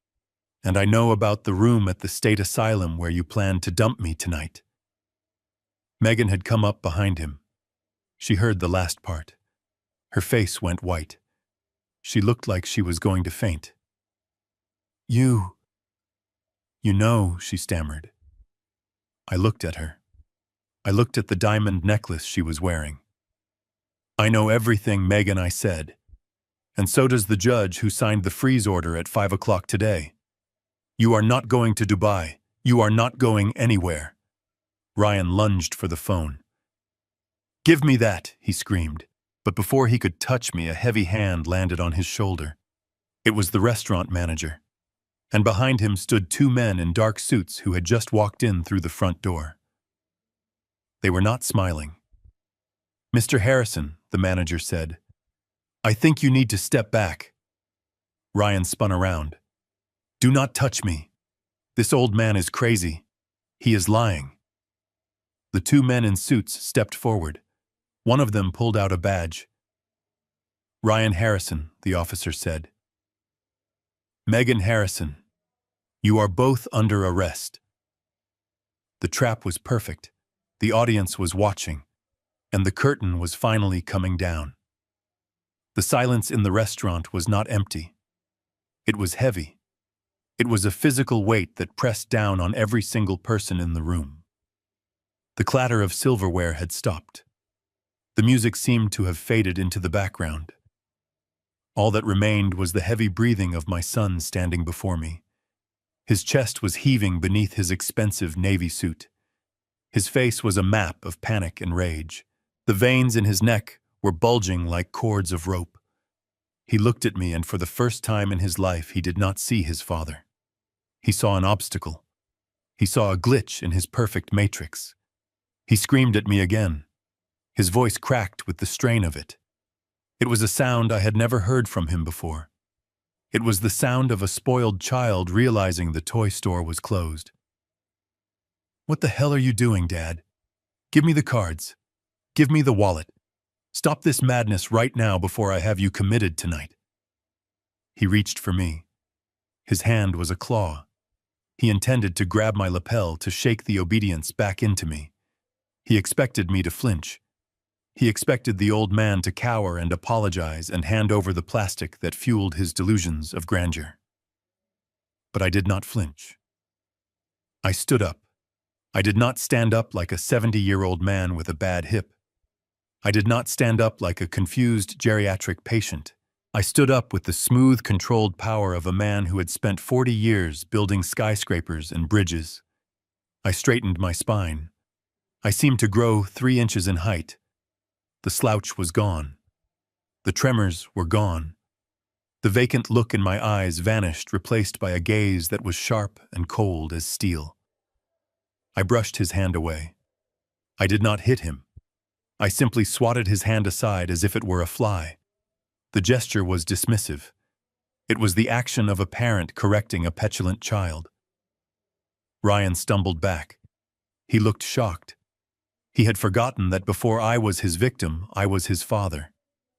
And I know about the room at the state asylum where you planned to dump me tonight." Megan had come up behind him. She heard the last part. Her face went white. She looked like she was going to faint. You know," she stammered. I looked at her. I looked at the diamond necklace she was wearing. "I know everything, Megan," I said. "And so does the judge who signed the freeze order at 5 o'clock today. You are not going to Dubai. You are not going anywhere." Ryan lunged for the phone. "Give me that," he screamed. But before he could touch me, a heavy hand landed on his shoulder. It was the restaurant manager. And behind him stood two men in dark suits who had just walked in through the front door. They were not smiling. "Mr. Harrison," the manager said, "I think you need to step back." Ryan spun around. "Do not touch me. This old man is crazy. He is lying." The two men in suits stepped forward. One of them pulled out a badge. Ryan Harrison, the officer said. Megan Harrison, you are both under arrest. The trap was perfect. The audience was watching, and the curtain was finally coming down. The silence in the restaurant was not empty. It was heavy. It was a physical weight that pressed down on every single person in the room. The clatter of silverware had stopped. The music seemed to have faded into the background. All that remained was the heavy breathing of my son standing before me. His chest was heaving beneath his expensive navy suit. His face was a map of panic and rage. The veins in his neck were bulging like cords of rope. He looked at me, and for the first time in his life, he did not see his father. He saw an obstacle. He saw a glitch in his perfect matrix. He screamed at me again. His voice cracked with the strain of it. It was a sound I had never heard from him before. It was the sound of a spoiled child realizing the toy store was closed. What the hell are you doing, Dad? Give me the cards. Give me the wallet. Stop this madness right now before I have you committed tonight. He reached for me. His hand was a claw. He intended to grab my lapel to shake the obedience back into me. He expected me to flinch. He expected the old man to cower and apologize and hand over the plastic that fueled his delusions of grandeur. But I did not flinch. I stood up. I did not stand up like a 70-year-old man with a bad hip. I did not stand up like a confused geriatric patient. I stood up with the smooth, controlled power of a man who had spent 40 years building skyscrapers and bridges. I straightened my spine. I seemed to grow 3 inches in height. The slouch was gone. The tremors were gone. The vacant look in my eyes vanished, replaced by a gaze that was sharp and cold as steel. I brushed his hand away. I did not hit him. I simply swatted his hand aside as if it were a fly. The gesture was dismissive. It was the action of a parent correcting a petulant child. Ryan stumbled back. He looked shocked. He had forgotten that before I was his victim, I was his father.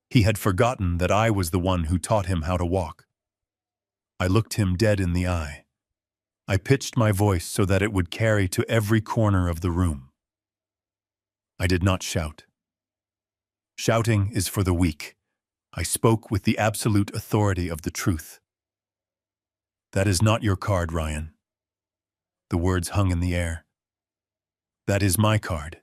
He had forgotten that I was the one who taught him how to walk. I looked him dead in the eye. I pitched my voice so that it would carry to every corner of the room. I did not shout. Shouting is for the weak. I spoke with the absolute authority of the truth. That is not your card, Ryan. The words hung in the air. That is my card.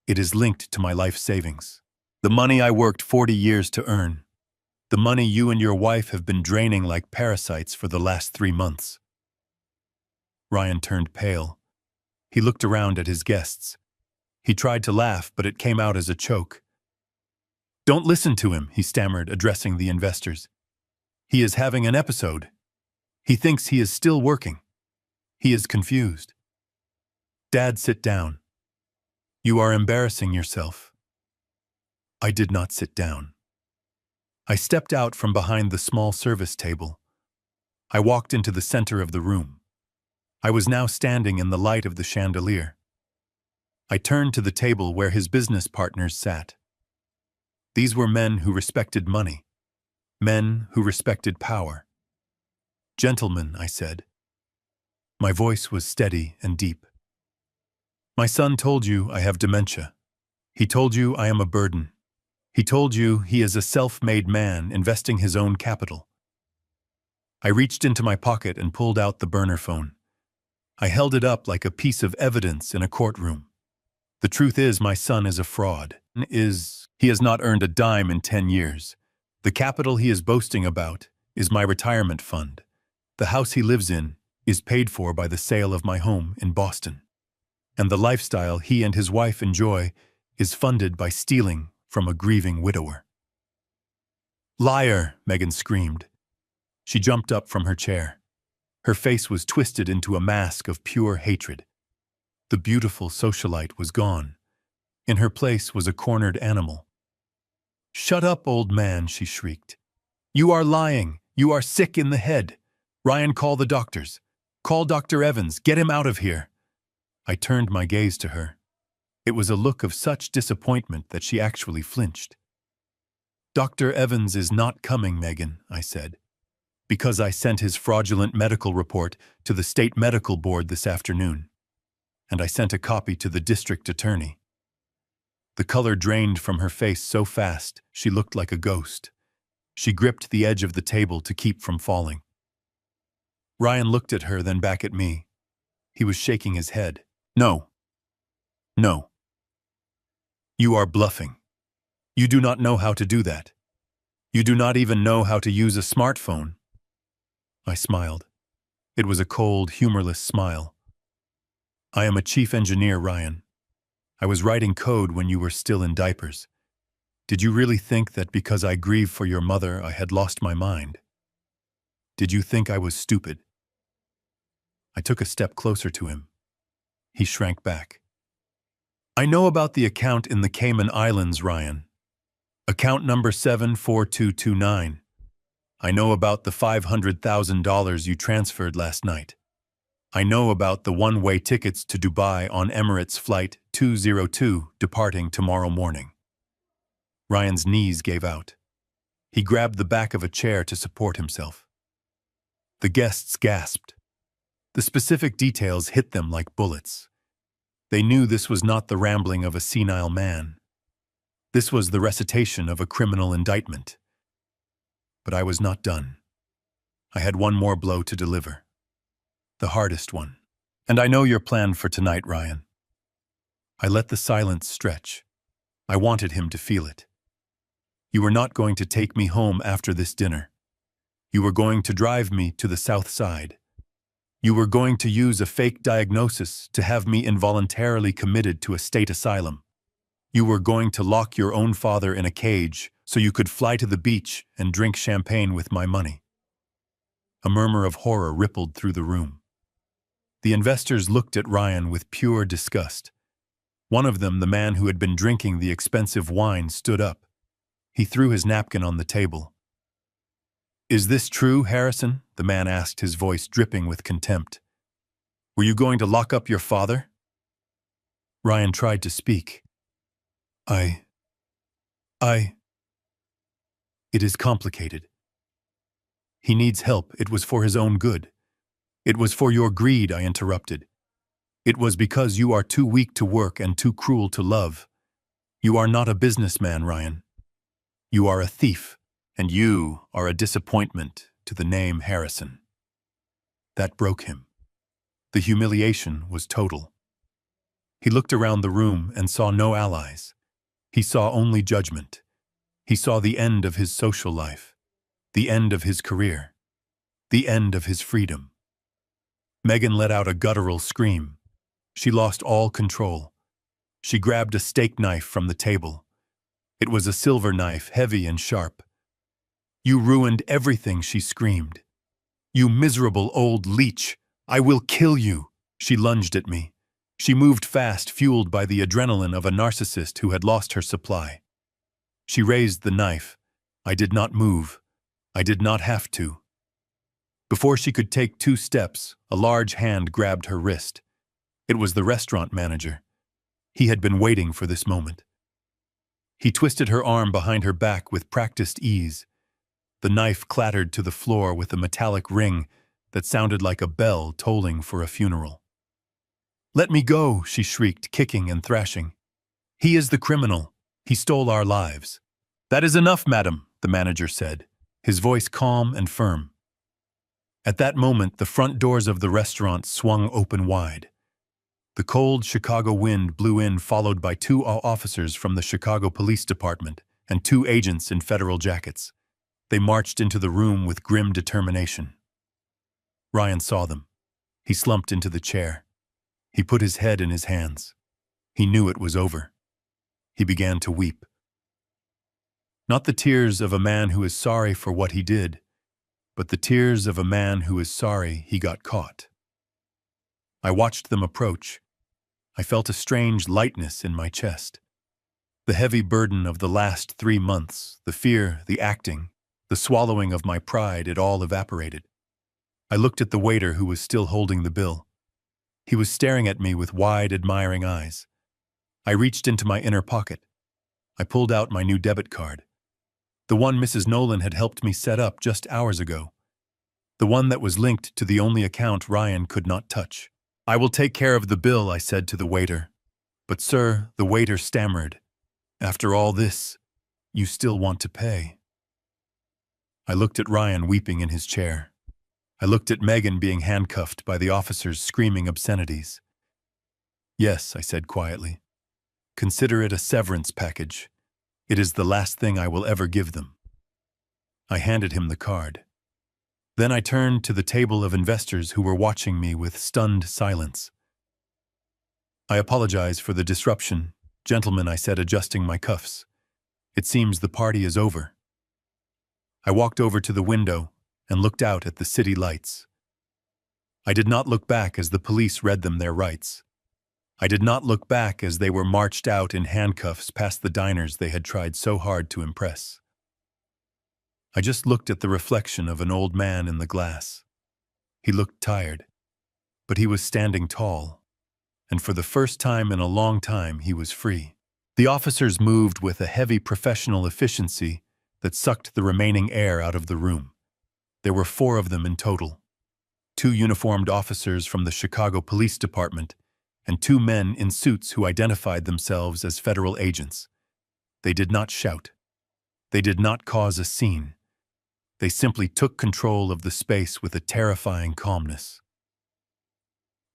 It is linked to my life savings. The money I worked 40 years to earn. The money you and your wife have been draining like parasites for the last 3 months. Ryan turned pale. He looked around at his guests. He tried to laugh, but it came out as a choke. Don't listen to him, he stammered, addressing the investors. He is having an episode. He thinks he is still working. He is confused. Dad, sit down. You are embarrassing yourself. I did not sit down. I stepped out from behind the small service table. I walked into the center of the room. I was now standing in the light of the chandelier. I turned to the table where his business partners sat. These were men who respected money, men who respected power. Gentlemen, I said. My voice was steady and deep. My son told you I have dementia. He told you I am a burden. He told you he is a self-made man investing his own capital. I reached into my pocket and pulled out the burner phone. I held it up like a piece of evidence in a courtroom. The truth is, my son is a fraud. He has not earned a dime in 10 years. The capital he is boasting about is my retirement fund. The house he lives in is paid for by the sale of my home in Boston. And the lifestyle he and his wife enjoy is funded by stealing from a grieving widower. Liar, Megan screamed. She jumped up from her chair. Her face was twisted into a mask of pure hatred. The beautiful socialite was gone. In her place was a cornered animal. Shut up, old man, she shrieked. You are lying. You are sick in the head. Ryan, call the doctors. Call Dr. Evans. Get him out of here. I turned my gaze to her. It was a look of such disappointment that she actually flinched. Dr. Evans is not coming, Megan, I said, because I sent his fraudulent medical report to the state medical board this afternoon, and I sent a copy to the district attorney. The color drained from her face so fast she looked like a ghost. She gripped the edge of the table to keep from falling. Ryan looked at her, then back at me. He was shaking his head. No. No. You are bluffing. You do not know how to do that. You do not even know how to use a smartphone. I smiled. It was a cold, humorless smile. I am a chief engineer, Ryan. I was writing code when you were still in diapers. Did you really think that because I grieve for your mother, I had lost my mind? Did you think I was stupid? I took a step closer to him. He shrank back. I know about the account in the Cayman Islands, Ryan. Account number 74229. I know about the $500,000 you transferred last night. I know about the one-way tickets to Dubai on Emirates Flight 202 departing tomorrow morning. Ryan's knees gave out. He grabbed the back of a chair to support himself. The guests gasped. The specific details hit them like bullets. They knew this was not the rambling of a senile man. This was the recitation of a criminal indictment. But I was not done. I had one more blow to deliver. The hardest one. And I know your plan for tonight, Ryan. I let the silence stretch. I wanted him to feel it. You were not going to take me home after this dinner. You were going to drive me to the South Side. You were going to use a fake diagnosis to have me involuntarily committed to a state asylum. You were going to lock your own father in a cage so you could fly to the beach and drink champagne with my money. A murmur of horror rippled through the room. The investors looked at Ryan with pure disgust. One of them, the man who had been drinking the expensive wine, stood up. He threw his napkin on the table. Is this true, Harrison? The man asked, his voice dripping with contempt. Were you going to lock up your father? Ryan tried to speak. It is complicated. He needs help. It was for his own good. It was for your greed, I interrupted. It was because you are too weak to work and too cruel to love. You are not a businessman, Ryan. You are a thief, and you are a disappointment to the name Harrison. That broke him. The humiliation was total. He looked around the room and saw no allies. He saw only judgment. He saw the end of his social life, the end of his career, the end of his freedom. Megan let out a guttural scream. She lost all control. She grabbed a steak knife from the table. It was a silver knife, heavy and sharp. You ruined everything, she screamed. You miserable old leech! I will kill you! She lunged at me. She moved fast, fueled by the adrenaline of a narcissist who had lost her supply. She raised the knife. I did not move. I did not have to. Before she could take 2 steps, a large hand grabbed her wrist. It was the restaurant manager. He had been waiting for this moment. He twisted her arm behind her back with practiced ease. The knife clattered to the floor with a metallic ring that sounded like a bell tolling for a funeral. Let me go, she shrieked, kicking and thrashing. He is the criminal. He stole our lives. That is enough, madam, the manager said, his voice calm and firm. At that moment, the front doors of the restaurant swung open wide. The cold Chicago wind blew in, followed by 2 officers from the Chicago Police Department and 2 agents in federal jackets. They marched into the room with grim determination. Ryan saw them. He slumped into the chair. He put his head in his hands. He knew it was over. He began to weep. Not the tears of a man who is sorry for what he did, but the tears of a man who is sorry he got caught. I watched them approach. I felt a strange lightness in my chest. The heavy burden of the last 3 months, the fear, the acting, the swallowing of my pride, it all evaporated. I looked at the waiter who was still holding the bill. He was staring at me with wide, admiring eyes. I reached into my inner pocket. I pulled out my new debit card. The one Mrs. Nolan had helped me set up just hours ago. The one that was linked to the only account Ryan could not touch. "I will take care of the bill," I said to the waiter. "But sir," the waiter stammered, "after all this, you still want to pay." I looked at Ryan weeping in his chair. I looked at Megan being handcuffed by the officers screaming obscenities. "Yes," I said quietly. "Consider it a severance package. It is the last thing I will ever give them." I handed him the card. Then I turned to the table of investors who were watching me with stunned silence. "I apologize for the disruption, gentlemen," I said, adjusting my cuffs. "It seems the party is over." I walked over to the window and looked out at the city lights. I did not look back as the police read them their rights. I did not look back as they were marched out in handcuffs past the diners they had tried so hard to impress. I just looked at the reflection of an old man in the glass. He looked tired, but he was standing tall, and for the first time in a long time he was free. The officers moved with a heavy professional efficiency that sucked the remaining air out of the room. There were 4 of them in total. 2 uniformed officers from the Chicago Police Department and 2 men in suits who identified themselves as federal agents. They did not shout. They did not cause a scene. They simply took control of the space with a terrifying calmness.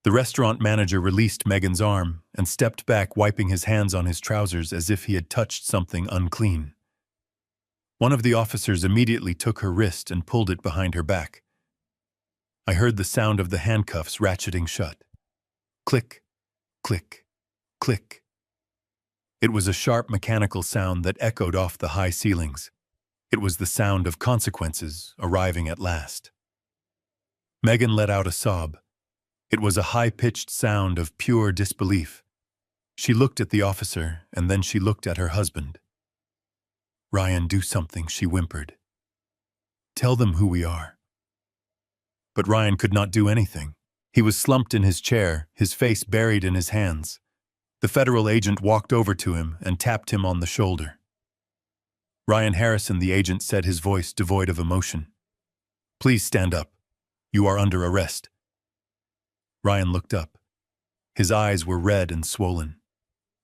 The restaurant manager released Megan's arm and stepped back, wiping his hands on his trousers as if he had touched something unclean. One of the officers immediately took her wrist and pulled it behind her back. I heard the sound of the handcuffs ratcheting shut. Click, click, click. It was a sharp mechanical sound that echoed off the high ceilings. It was the sound of consequences arriving at last. Megan let out a sob. It was a high-pitched sound of pure disbelief. She looked at the officer, and then she looked at her husband. "Ryan, do something," she whimpered. "Tell them who we are." But Ryan could not do anything. He was slumped in his chair, his face buried in his hands. The federal agent walked over to him and tapped him on the shoulder. "Ryan Harrison," the agent said, his voice devoid of emotion. "Please stand up. You are under arrest." Ryan looked up. His eyes were red and swollen.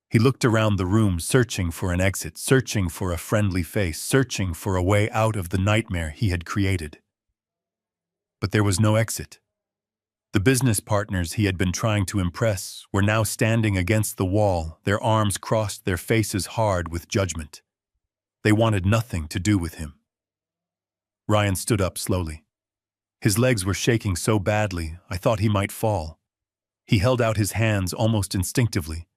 He looked around the room, searching for an exit, searching for a friendly face, searching for a way out of the nightmare he had created. But there was no exit. The business partners he had been trying to impress were now standing against the wall, their arms crossed, their faces hard with judgment. They wanted nothing to do with him. Ryan stood up slowly. His legs were shaking so badly, I thought he might fall. He held out his hands almost instinctively.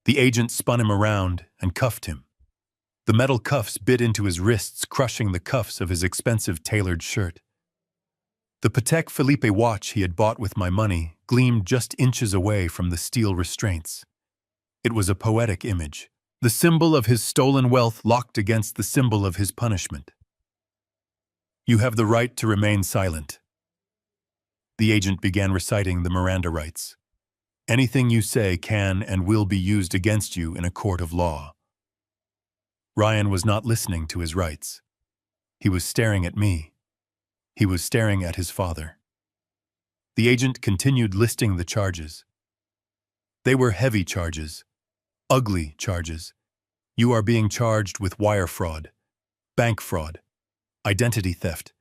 The agent spun him around and cuffed him. The metal cuffs bit into his wrists, crushing the cuffs of his expensive tailored shirt. The Patek Philippe watch he had bought with my money gleamed just inches away from the steel restraints. It was a poetic image, the symbol of his stolen wealth locked against the symbol of his punishment. "You have the right to remain silent." The agent began reciting the Miranda rights. "Anything you say can and will be used against you in a court of law." Ryan was not listening to his rights. He was staring at me. He was staring at his father. The agent continued listing the charges. They were heavy charges, ugly charges. "You are being charged with wire fraud, bank fraud, identity theft,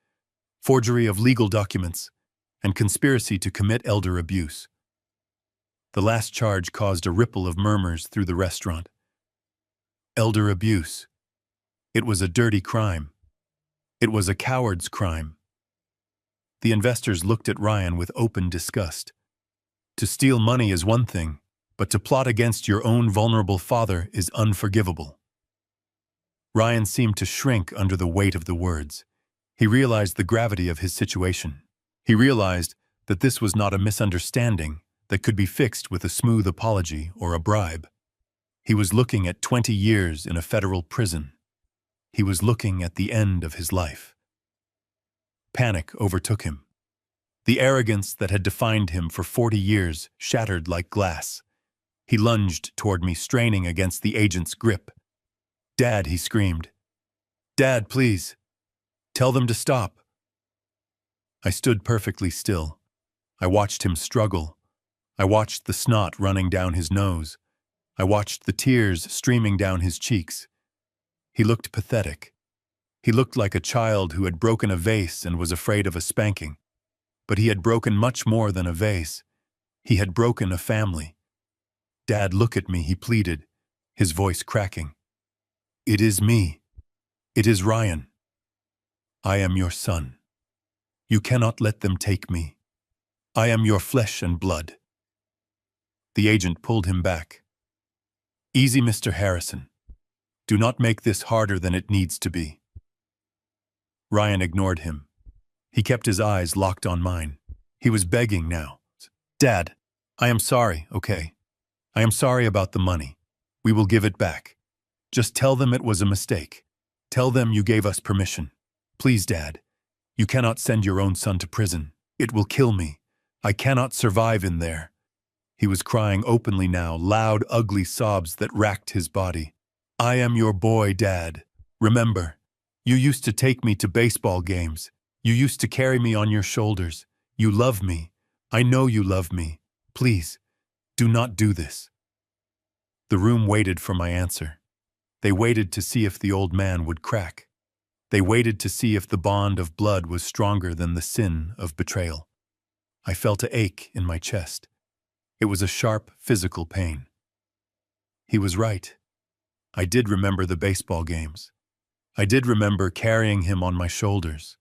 forgery of legal documents, and conspiracy to commit elder abuse." The last charge caused a ripple of murmurs through the restaurant. Elder abuse. It was a dirty crime. It was a coward's crime. The investors looked at Ryan with open disgust. To steal money is one thing, but to plot against your own vulnerable father is unforgivable. Ryan seemed to shrink under the weight of the words. He realized the gravity of his situation. He realized that this was not a misunderstanding that could be fixed with a smooth apology or a bribe. He was looking at 20 years in a federal prison. He was looking at the end of his life. Panic overtook him. The arrogance that had defined him for 40 years shattered like glass. He lunged toward me, straining against the agent's grip. "Dad," he screamed. Dad, please. Tell them to stop. I stood perfectly still. I watched him struggle. I watched the snot running down his nose. I watched the tears streaming down his cheeks. He looked pathetic. He looked like a child who had broken a vase and was afraid of a spanking. But he had broken much more than a vase. He had broken a family. Dad, look at me, he pleaded, his voice cracking. It is me. It is Ryan. I am your son. You cannot let them take me. I am your flesh and blood. The agent pulled him back. Easy, Mr. Harrison. Do not make this harder than it needs to be. Ryan ignored him. He kept his eyes locked on mine. He was begging now. Dad, I am sorry, okay? I am sorry about the money. We will give it back. Just tell them it was a mistake. Tell them you gave us permission. Please, Dad. You cannot send your own son to prison. It will kill me. I cannot survive in there. He was crying openly now, loud, ugly sobs that racked his body. I am your boy, Dad. Remember, you used to take me to baseball games. You used to carry me on your shoulders. You love me. I know you love me. Please, do not do this. The room waited for my answer. They waited to see if the old man would crack. They waited to see if the bond of blood was stronger than the sin of betrayal. I felt an ache in my chest. It was a sharp, physical pain. He was right. I did remember the baseball games. I did remember carrying him on my shoulders.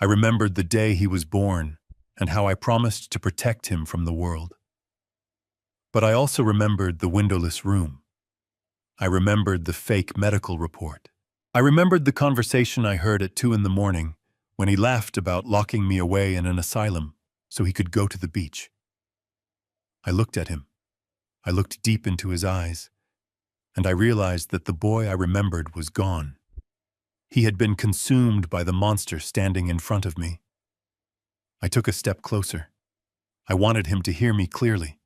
I remembered the day he was born and how I promised to protect him from the world. But I also remembered the windowless room. I remembered the fake medical report. I remembered the conversation I heard at 2 a.m. when he laughed about locking me away in an asylum so he could go to the beach. I looked at him. I looked deep into his eyes, and I realized that the boy I remembered was gone. He had been consumed by the monster standing in front of me. I took a step closer. I wanted him to hear me clearly.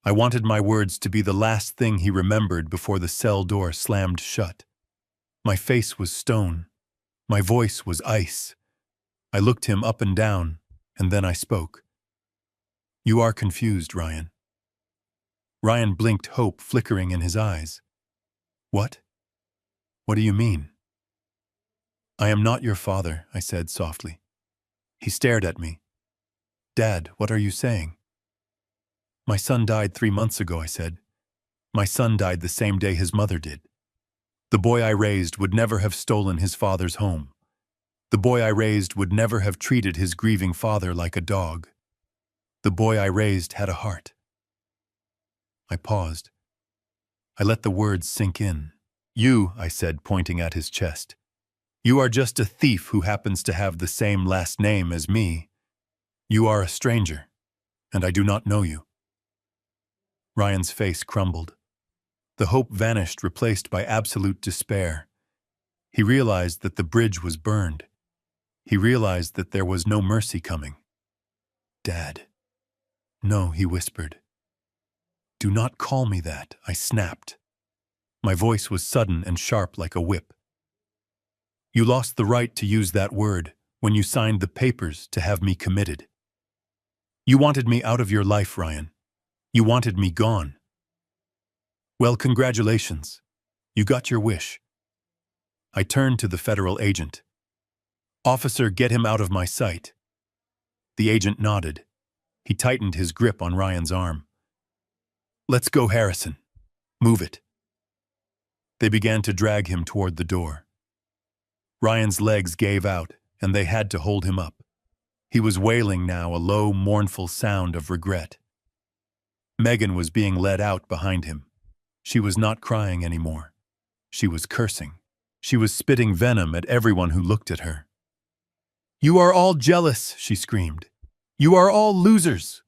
I wanted my words to be the last thing he remembered before the cell door slammed shut. My face was stone. My voice was ice. I looked him up and down, and then I spoke. You are confused, Ryan. Ryan blinked, hope flickering in his eyes. What? What do you mean? I am not your father, I said softly. He stared at me. Dad, what are you saying? My son died 3 months ago, I said. My son died the same day his mother did. The boy I raised would never have stolen his father's home. The boy I raised would never have treated his grieving father like a dog. The boy I raised had a heart. I paused. I let the words sink in. You, I said, pointing at his chest. You are just a thief who happens to have the same last name as me. You are a stranger, and I do not know you. Ryan's face crumbled. The hope vanished, replaced by absolute despair. He realized that the bridge was burned. He realized that there was no mercy coming. Dad. No, he whispered. Do not call me that, I snapped. My voice was sudden and sharp like a whip. You lost the right to use that word when you signed the papers to have me committed. You wanted me out of your life, Ryan. You wanted me gone. Well, congratulations. You got your wish. I turned to the federal agent. Officer, get him out of my sight. The agent nodded. He tightened his grip on Ryan's arm. Let's go, Harrison. Move it. They began to drag him toward the door. Ryan's legs gave out, and they had to hold him up. He was wailing now, a low, mournful sound of regret. Megan was being led out behind him. She was not crying anymore. She was cursing. She was spitting venom at everyone who looked at her. You are all jealous, she screamed. You are all losers.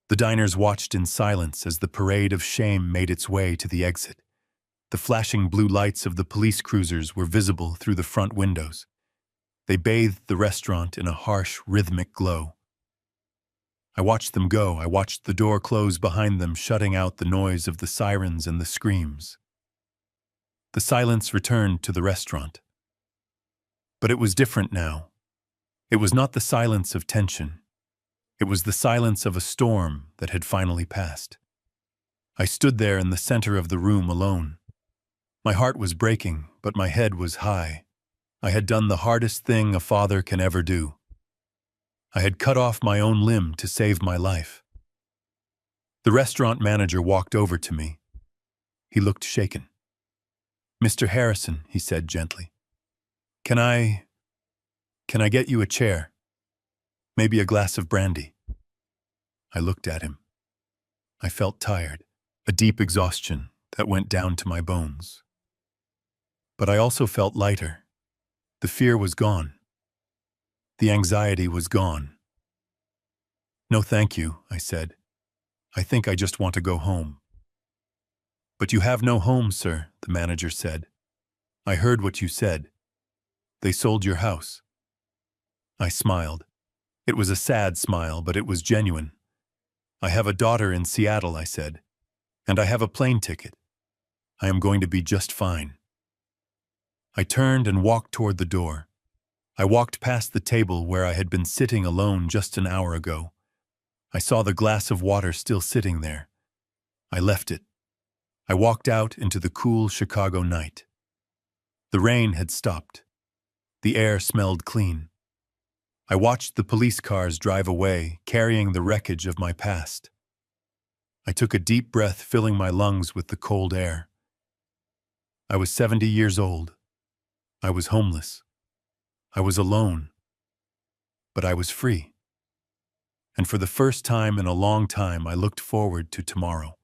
The diners watched in silence as the parade of shame made its way to the exit. The flashing blue lights of the police cruisers were visible through the front windows. They bathed the restaurant in a harsh, rhythmic glow. I watched them go. I watched the door close behind them, shutting out the noise of the sirens and the screams. The silence returned to the restaurant. But it was different now. It was not the silence of tension. It was the silence of a storm that had finally passed. I stood there in the center of the room alone. My heart was breaking, but my head was high. I had done the hardest thing a father can ever do. I had cut off my own limb to save my life. The restaurant manager walked over to me. He looked shaken. "Mr. Harrison," he said gently, Can I get you a chair? Maybe a glass of brandy?" I looked at him. I felt tired, a deep exhaustion that went down to my bones. But I also felt lighter. The fear was gone. The anxiety was gone. "No, thank you," I said. "I think I just want to go home." "But you have no home, sir," the manager said. "I heard what you said. They sold your house." I smiled. It was a sad smile, but it was genuine. "I have a daughter in Seattle," I said, "and I have a plane ticket. I am going to be just fine." I turned and walked toward the door. I walked past the table where I had been sitting alone just an hour ago. I saw the glass of water still sitting there. I left it. I walked out into the cool Chicago night. The rain had stopped. The air smelled clean. I watched the police cars drive away, carrying the wreckage of my past. I took a deep breath, filling my lungs with the cold air. I was 70 years old. I was homeless. I was alone. But I was free. And for the first time in a long time, I looked forward to tomorrow.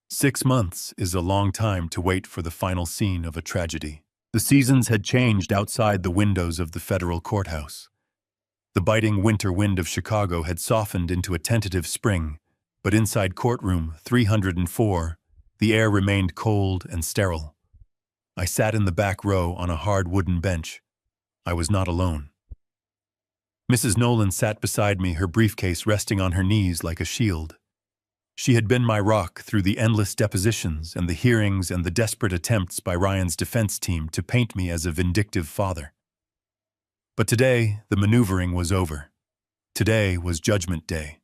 6 months is a long time to wait for the final scene of a tragedy. The seasons had changed outside the windows of the federal courthouse. The biting winter wind of Chicago had softened into a tentative spring, but inside courtroom 304, the air remained cold and sterile. I sat in the back row on a hard wooden bench. I was not alone. Mrs. Nolan sat beside me, her briefcase resting on her knees like a shield. She had been my rock through the endless depositions and the hearings and the desperate attempts by Ryan's defense team to paint me as a vindictive father. But today, the maneuvering was over. Today was Judgment Day.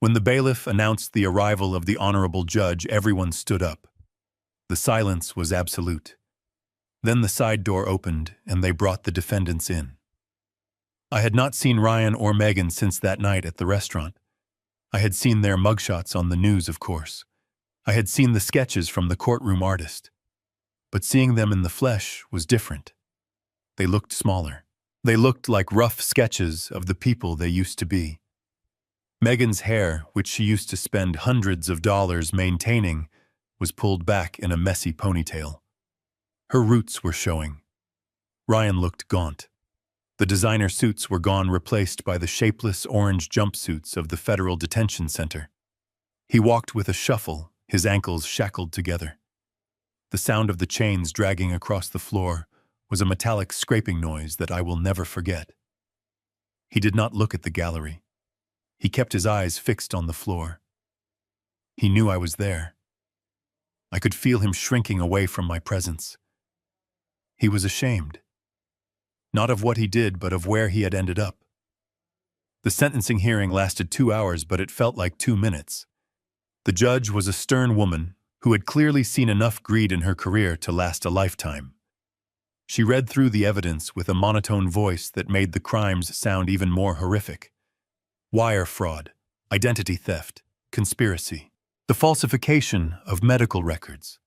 When the bailiff announced the arrival of the honorable judge, everyone stood up. The silence was absolute. Then the side door opened, and they brought the defendants in. I had not seen Ryan or Megan since that night at the restaurant. I had seen their mugshots on the news, of course. I had seen the sketches from the courtroom artist. But seeing them in the flesh was different. They looked smaller. They looked like rough sketches of the people they used to be. Megan's hair, which she used to spend hundreds of dollars maintaining, was pulled back in a messy ponytail. Her roots were showing. Ryan looked gaunt. The designer suits were gone, replaced by the shapeless orange jumpsuits of the Federal Detention Center. He walked with a shuffle, his ankles shackled together. The sound of the chains dragging across the floor was a metallic scraping noise that I will never forget. He did not look at the gallery. He kept his eyes fixed on the floor. He knew I was there. I could feel him shrinking away from my presence. He was ashamed. Not of what he did, but of where he had ended up. The sentencing hearing lasted 2 hours, but it felt like 2 minutes. The judge was a stern woman who had clearly seen enough greed in her career to last a lifetime. She read through the evidence with a monotone voice that made the crimes sound even more horrific. Wire fraud, identity theft, conspiracy, the falsification of medical records.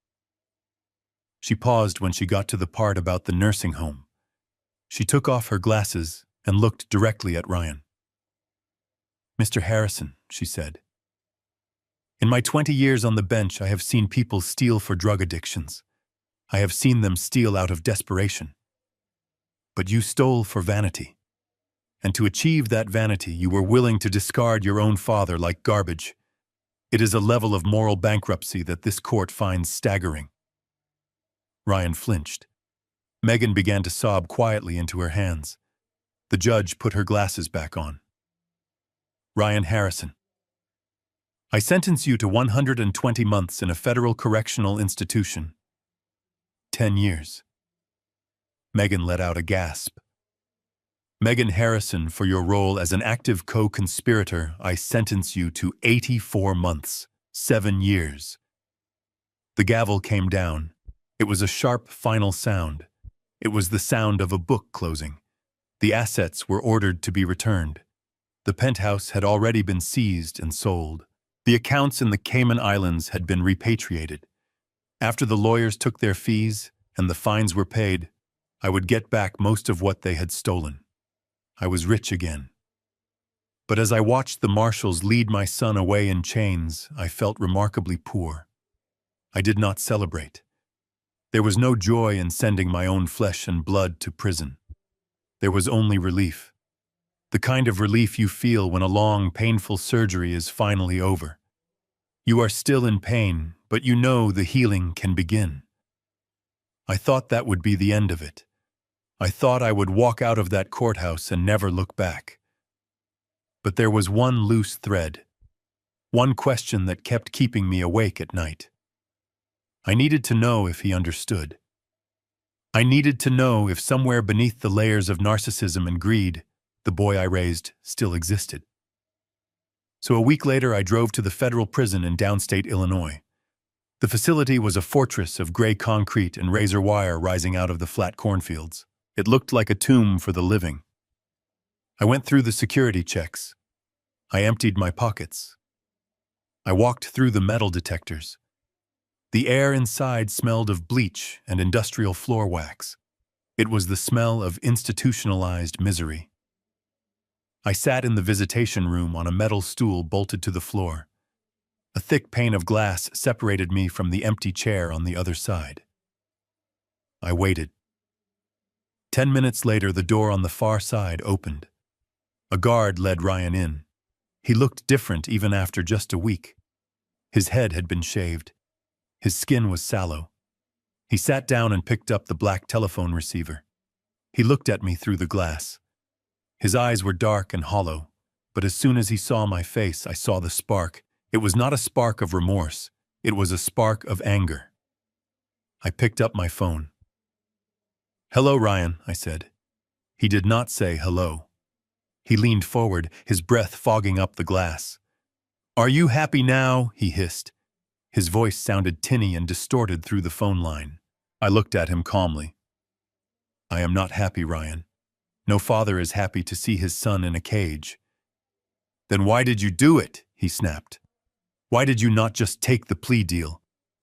She paused when she got to the part about the nursing home. She took off her glasses and looked directly at Ryan. "Mr. Harrison," she said, "in my 20 years on the bench, I have seen people steal for drug addictions. I have seen them steal out of desperation. But you stole for vanity. And to achieve that vanity, you were willing to discard your own father like garbage. It is a level of moral bankruptcy that this court finds staggering." Ryan flinched. Megan began to sob quietly into her hands. The judge put her glasses back on. "Ryan Harrison, I sentence you to 120 months in a federal correctional institution. 10 years. Megan let out a gasp. Megan Harrison, for your role as an active co-conspirator, I sentence you to 84 months, 7 years. The gavel came down. It was a sharp, final sound. It was the sound of a book closing. The assets were ordered to be returned. The penthouse had already been seized and sold. The accounts in the Cayman Islands had been repatriated. After the lawyers took their fees and the fines were paid, I would get back most of what they had stolen. I was rich again. But as I watched the marshals lead my son away in chains, I felt remarkably poor. I did not celebrate. There was no joy in sending my own flesh and blood to prison. There was only relief. The kind of relief you feel when a long, painful surgery is finally over. You are still in pain, but you know the healing can begin. I thought that would be the end of it. I thought I would walk out of that courthouse and never look back. But there was one loose thread, one question that kept keeping me awake at night. I needed to know if he understood. I needed to know if somewhere beneath the layers of narcissism and greed, the boy I raised still existed. So a week later, I drove to the federal prison in downstate Illinois. The facility was a fortress of gray concrete and razor wire rising out of the flat cornfields. It looked like a tomb for the living. I went through the security checks. I emptied my pockets. I walked through the metal detectors. The air inside smelled of bleach and industrial floor wax. It was the smell of institutionalized misery. I sat in the visitation room on a metal stool bolted to the floor. A thick pane of glass separated me from the empty chair on the other side. I waited. 10 minutes later, the door on the far side opened. A guard led Ryan in. He looked different even after just a week. His head had been shaved. His skin was sallow. He sat down and picked up the black telephone receiver. He looked at me through the glass. His eyes were dark and hollow, but as soon as he saw my face, I saw the spark. It was not a spark of remorse. It was a spark of anger. I picked up my phone. "Hello, Ryan," I said. He did not say hello. He leaned forward, his breath fogging up the glass. "Are you happy now?" he hissed. His voice sounded tinny and distorted through the phone line. I looked at him calmly. "I am not happy, Ryan. No father is happy to see his son in a cage." "Then why did you do it?" he snapped. "Why did you not just take the plea deal?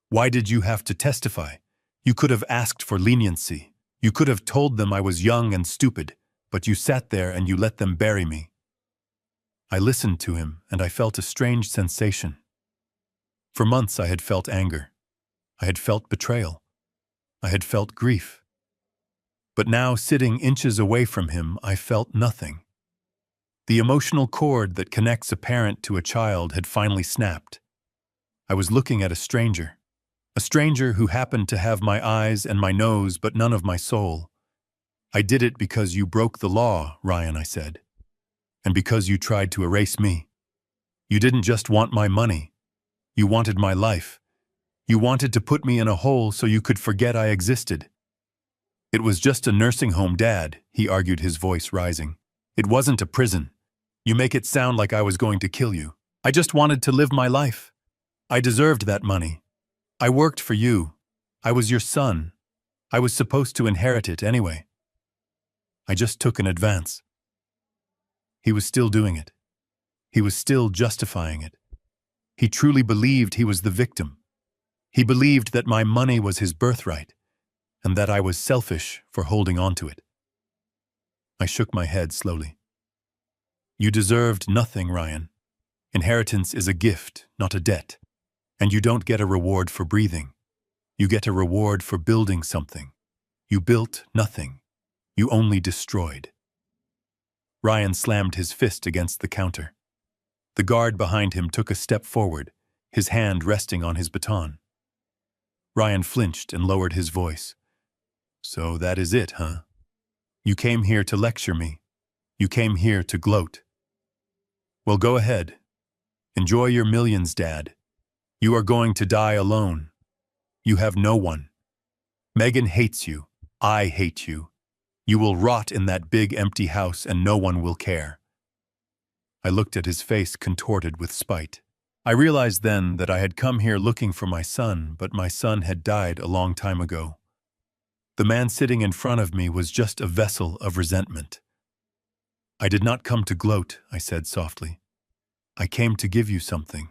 Why did you have to testify? You could have asked for leniency. You could have told them I was young and stupid, but you sat there and you let them bury me." I listened to him, and I felt a strange sensation. For months I had felt anger. I had felt betrayal. I had felt grief. But now, sitting inches away from him, I felt nothing. The emotional cord that connects a parent to a child had finally snapped. I was looking at a stranger who happened to have my eyes and my nose but none of my soul. "I did it because you broke the law, Ryan," I said. "And because you tried to erase me. You didn't just want my money. You wanted my life. You wanted to put me in a hole so you could forget I existed." "It was just a nursing home, Dad," he argued, his voice rising. "It wasn't a prison. You make it sound like I was going to kill you. I just wanted to live my life. I deserved that money. I worked for you. I was your son. I was supposed to inherit it anyway. I just took an advance." He was still doing it. He was still justifying it. He truly believed he was the victim. He believed that my money was his birthright, and that I was selfish for holding on to it. I shook my head slowly. "You deserved nothing, Ryan. Inheritance is a gift, not a debt. And you don't get a reward for breathing. You get a reward for building something. You built nothing. You only destroyed." Ryan slammed his fist against the counter. The guard behind him took a step forward, his hand resting on his baton. Ryan flinched and lowered his voice. "So that is it, huh? You came here to lecture me. You came here to gloat. Well, go ahead. Enjoy your millions, Dad. You are going to die alone. You have no one. Megan hates you. I hate you. You will rot in that big empty house and no one will care. I looked at his face contorted with spite. I realized then that I had come here looking for my son, but my son had died a long time ago. The man sitting in front of me was just a vessel of resentment. I did not come to gloat, I said softly. I came to give you something.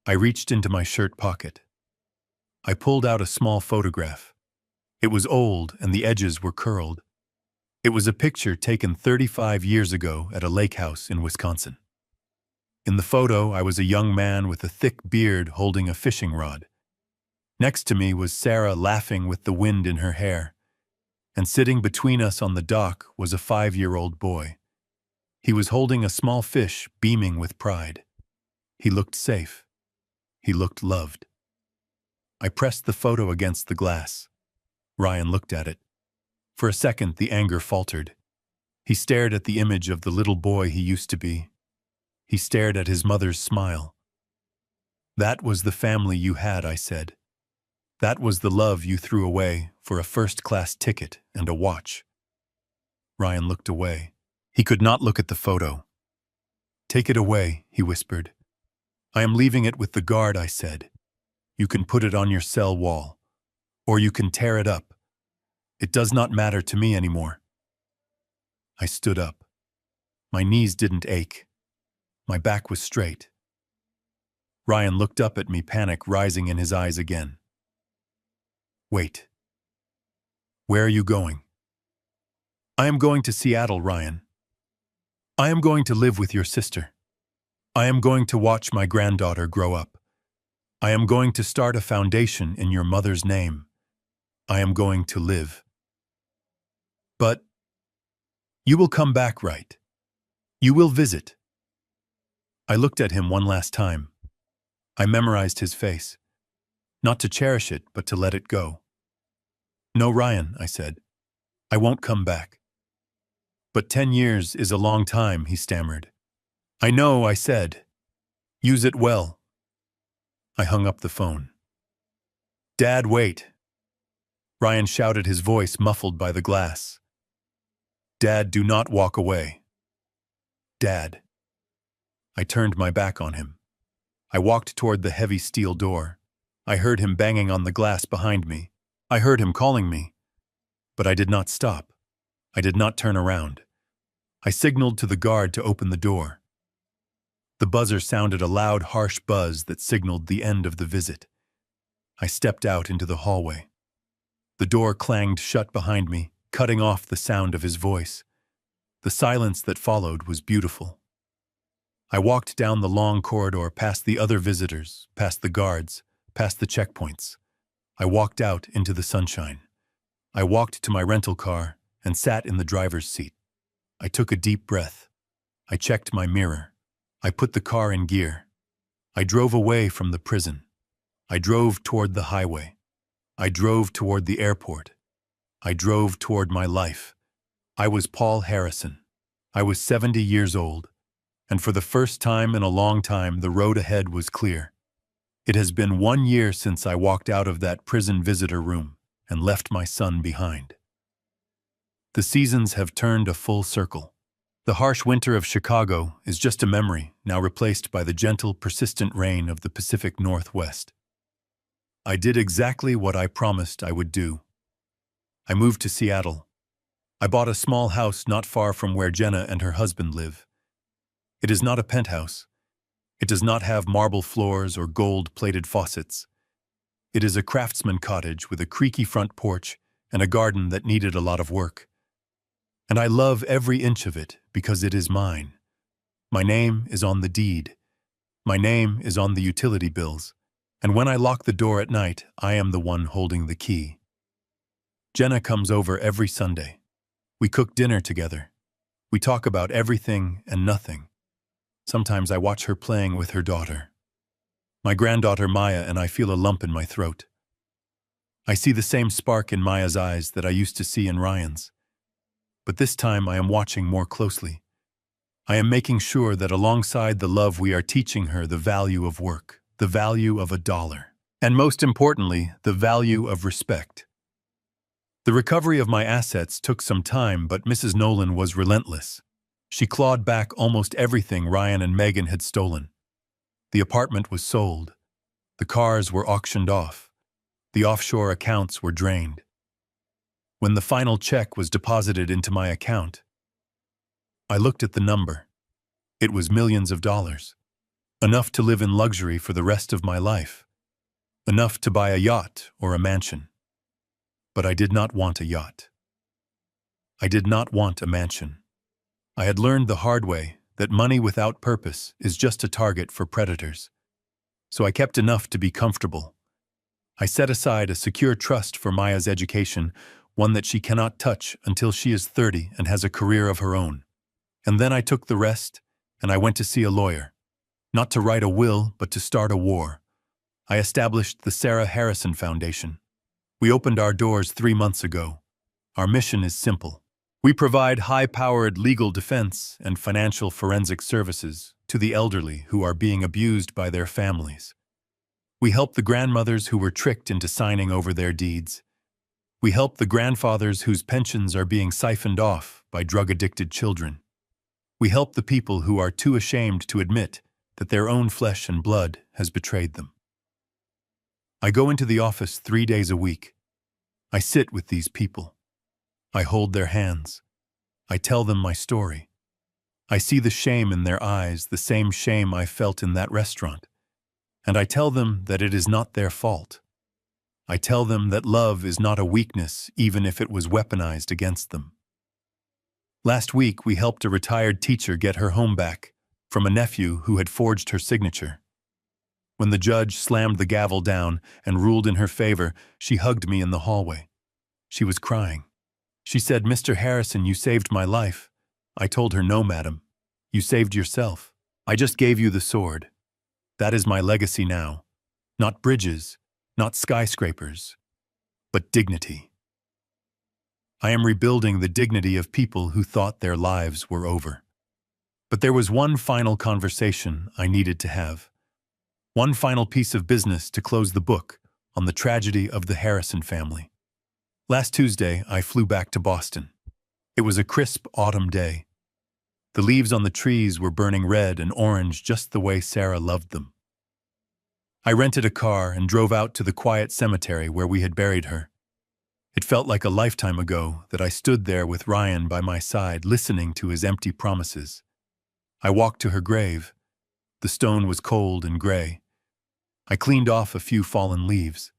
I reached into my shirt pocket. I pulled out a small photograph. It was old and the edges were curled. It was a picture taken 35 years ago at a lake house in Wisconsin. In the photo, I was a young man with a thick beard holding a fishing rod. Next to me was Sarah laughing with the wind in her hair. And sitting between us on the dock was a 5-year-old boy. He was holding a small fish, beaming with pride. He looked safe. He looked loved. I pressed the photo against the glass. Ryan looked at it. For a second, the anger faltered. He stared at the image of the little boy he used to be. He stared at his mother's smile. That was the family you had, I said. That was the love you threw away for a first-class ticket and a watch. Ryan looked away. He could not look at the photo. Take it away, he whispered. I am leaving it with the guard, I said. You can put it on your cell wall. Or you can tear it up. It does not matter to me anymore. I stood up. My knees didn't ache. My back was straight. Ryan looked up at me, panic rising in his eyes again. Wait. Where are you going? I am going to Seattle, Ryan. I am going to live with your sister. I am going to watch my granddaughter grow up. I am going to start a foundation in your mother's name. I am going to live. But you will come back, right? You will visit. I looked at him one last time. I memorized his face. Not to cherish it, but to let it go. No, Ryan, I said. I won't come back. But 10 years is a long time, he stammered. I know, I said. Use it well. I hung up the phone. Dad, wait. Ryan shouted, his voice muffled by the glass. Dad, do not walk away. Dad. I turned my back on him. I walked toward the heavy steel door. I heard him banging on the glass behind me. I heard him calling me. But I did not stop. I did not turn around. I signaled to the guard to open the door. The buzzer sounded a loud, harsh buzz that signaled the end of the visit. I stepped out into the hallway. The door clanged shut behind me, cutting off the sound of his voice. The silence that followed was beautiful. I walked down the long corridor past the other visitors, past the guards, past the checkpoints. I walked out into the sunshine. I walked to my rental car and sat in the driver's seat. I took a deep breath. I checked my mirror. I put the car in gear. I drove away from the prison. I drove toward the highway. I drove toward the airport. I drove toward my life. I was Paul Harrison. I was 70 years old, and for the first time in a long time, the road ahead was clear. It has been 1 year since I walked out of that prison visitor room and left my son behind. The seasons have turned a full circle. The harsh winter of Chicago is just a memory, now replaced by the gentle, persistent rain of the Pacific Northwest. I did exactly what I promised I would do. I moved to Seattle. I bought a small house not far from where Jenna and her husband live. It is not a penthouse. It does not have marble floors or gold-plated faucets. It is a craftsman cottage with a creaky front porch and a garden that needed a lot of work. And I love every inch of it because it is mine. My name is on the deed. My name is on the utility bills. And when I lock the door at night, I am the one holding the key. Jenna comes over every Sunday. We cook dinner together. We talk about everything and nothing. Sometimes I watch her playing with her daughter. My granddaughter Maya and I feel a lump in my throat. I see the same spark in Maya's eyes that I used to see in Ryan's. But this time I am watching more closely. I am making sure that alongside the love we are teaching her the value of work, the value of $1, and most importantly, the value of respect. The recovery of my assets took some time, but Mrs. Nolan was relentless. She clawed back almost everything Ryan and Megan had stolen. The apartment was sold. The cars were auctioned off. The offshore accounts were drained. When the final check was deposited into my account, I looked at the number. It was millions of dollars. Enough to live in luxury for the rest of my life. Enough to buy a yacht or a mansion. But I did not want a yacht. I did not want a mansion. I had learned the hard way that money without purpose is just a target for predators. So I kept enough to be comfortable. I set aside a secure trust for Maya's education, one that she cannot touch until she is 30 and has a career of her own. And then I took the rest, and I went to see a lawyer. Not to write a will, but to start a war. I established the Sarah Harrison Foundation. We opened our doors 3 months ago. Our mission is simple. We provide high-powered legal defense and financial forensic services to the elderly who are being abused by their families. We help the grandmothers who were tricked into signing over their deeds. We help the grandfathers whose pensions are being siphoned off by drug-addicted children. We help the people who are too ashamed to admit that their own flesh and blood has betrayed them. I go into the office 3 days a week. I sit with these people. I hold their hands. I tell them my story. I see the shame in their eyes, the same shame I felt in that restaurant. And I tell them that it is not their fault. I tell them that love is not a weakness, even if it was weaponized against them. Last week, we helped a retired teacher get her home back from a nephew who had forged her signature. When the judge slammed the gavel down and ruled in her favor, she hugged me in the hallway. She was crying. She said, "Mr. Harrison, you saved my life." I told her, "No, madam. You saved yourself. I just gave you the sword. That is my legacy now. Not bridges, not skyscrapers, but dignity. I am rebuilding the dignity of people who thought their lives were over." But there was one final conversation I needed to have. One final piece of business to close the book on the tragedy of the Harrison family. Last Tuesday, I flew back to Boston. It was a crisp autumn day. The leaves on the trees were burning red and orange just the way Sarah loved them. I rented a car and drove out to the quiet cemetery where we had buried her. It felt like a lifetime ago that I stood there with Ryan by my side, listening to his empty promises. I walked to her grave. The stone was cold and gray. I cleaned off a few fallen leaves.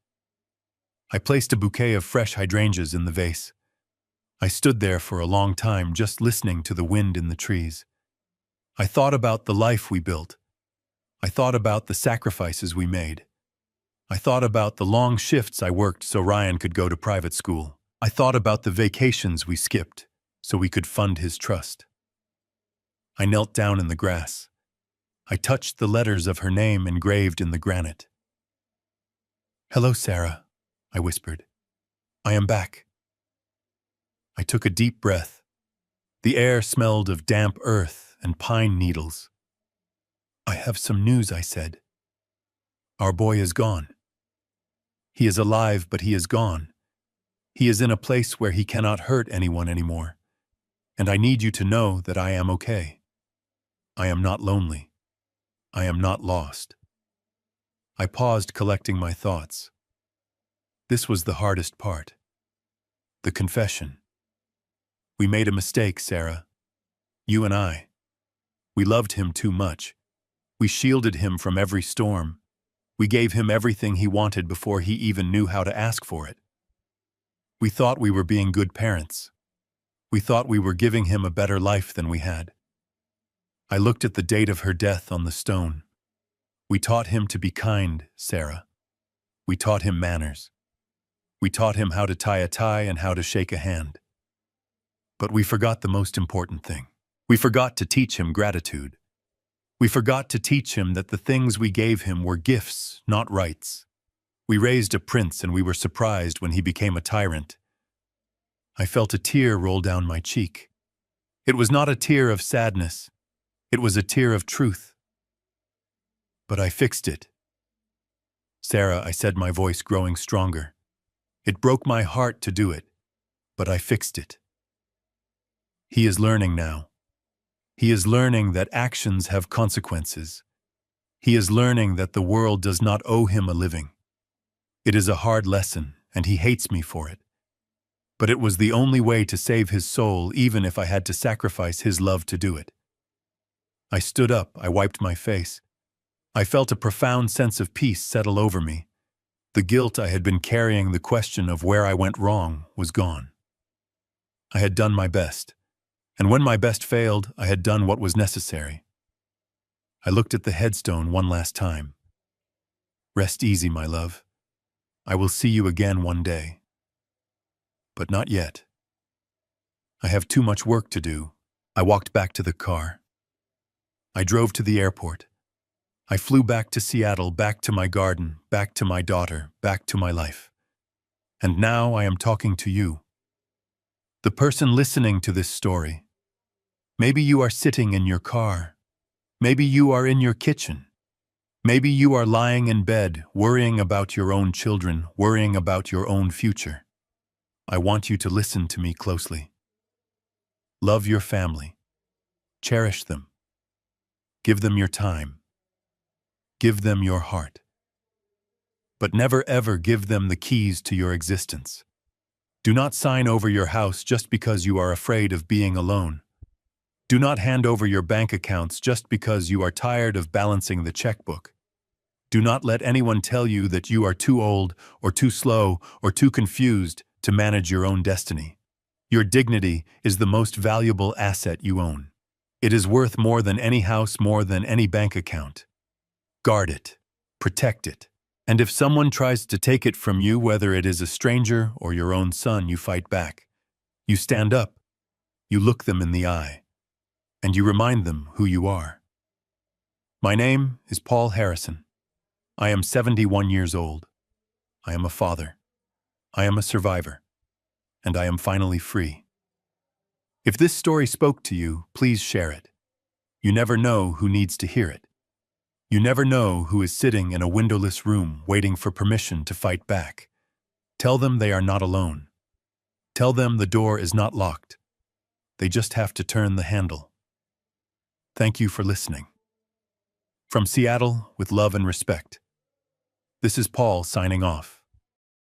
I placed a bouquet of fresh hydrangeas in the vase. I stood there for a long time, just listening to the wind in the trees. I thought about the life we built. I thought about the sacrifices we made. I thought about the long shifts I worked so Ryan could go to private school. I thought about the vacations we skipped so we could fund his trust. I knelt down in the grass. I touched the letters of her name engraved in the granite. "Hello, Sarah," I whispered. "I am back." I took a deep breath. The air smelled of damp earth and pine needles. "I have some news," I said. "Our boy is gone. He is alive, but he is gone. He is in a place where he cannot hurt anyone anymore. And I need you to know that I am okay. I am not lonely. I am not lost." I paused, collecting my thoughts. This was the hardest part. The confession. We made a mistake, Sarah. You and I. We loved him too much. We shielded him from every storm. We gave him everything he wanted before he even knew how to ask for it. We thought we were being good parents. We thought we were giving him a better life than we had. I looked at the date of her death on the stone. We taught him to be kind, Sarah. We taught him manners. We taught him how to tie a tie and how to shake a hand. But we forgot the most important thing. We forgot to teach him gratitude. We forgot to teach him that the things we gave him were gifts, not rights. We raised a prince and we were surprised when he became a tyrant. I felt a tear roll down my cheek. It was not a tear of sadness. It was a tear of truth. But I fixed it. Sarah, I said, my voice growing stronger. It broke my heart to do it. but I fixed it. He is learning now. He is learning that actions have consequences. He is learning that the world does not owe him a living. It is a hard lesson, and he hates me for it. But it was the only way to save his soul, even if I had to sacrifice his love to do it. I stood up, I wiped my face. I felt a profound sense of peace settle over me. The guilt I had been carrying, the question of where I went wrong, was gone. I had done my best, and when my best failed, I had done what was necessary. I looked at the headstone one last time. Rest easy, my love. I will see you again one day. But not yet. I have too much work to do. I walked back to the car. I drove to the airport. I flew back to Seattle, back to my garden, back to my daughter, back to my life. And now I am talking to you, the person listening to this story. Maybe you are sitting in your car. Maybe you are in your kitchen. Maybe you are lying in bed, worrying about your own children, worrying about your own future. I want you to listen to me closely. Love your family. Cherish them. Give them your time. Give them your heart. But never ever give them the keys to your existence. Do not sign over your house just because you are afraid of being alone. Do not hand over your bank accounts just because you are tired of balancing the checkbook. Do not let anyone tell you that you are too old or too slow or too confused to manage your own destiny. Your dignity is the most valuable asset you own. It is worth more than any house, more than any bank account. Guard it. Protect it. And if someone tries to take it from you, whether it is a stranger or your own son, you fight back. You stand up. You look them in the eye. And you remind them who you are. My name is Paul Harrison. I am 71 years old. I am a father. I am a survivor. And I am finally free. If this story spoke to you, please share it. You never know who needs to hear it. You never know who is sitting in a windowless room waiting for permission to fight back. Tell them they are not alone. Tell them the door is not locked. They just have to turn the handle. Thank you for listening. From Seattle, with love and respect. This is Paul signing off.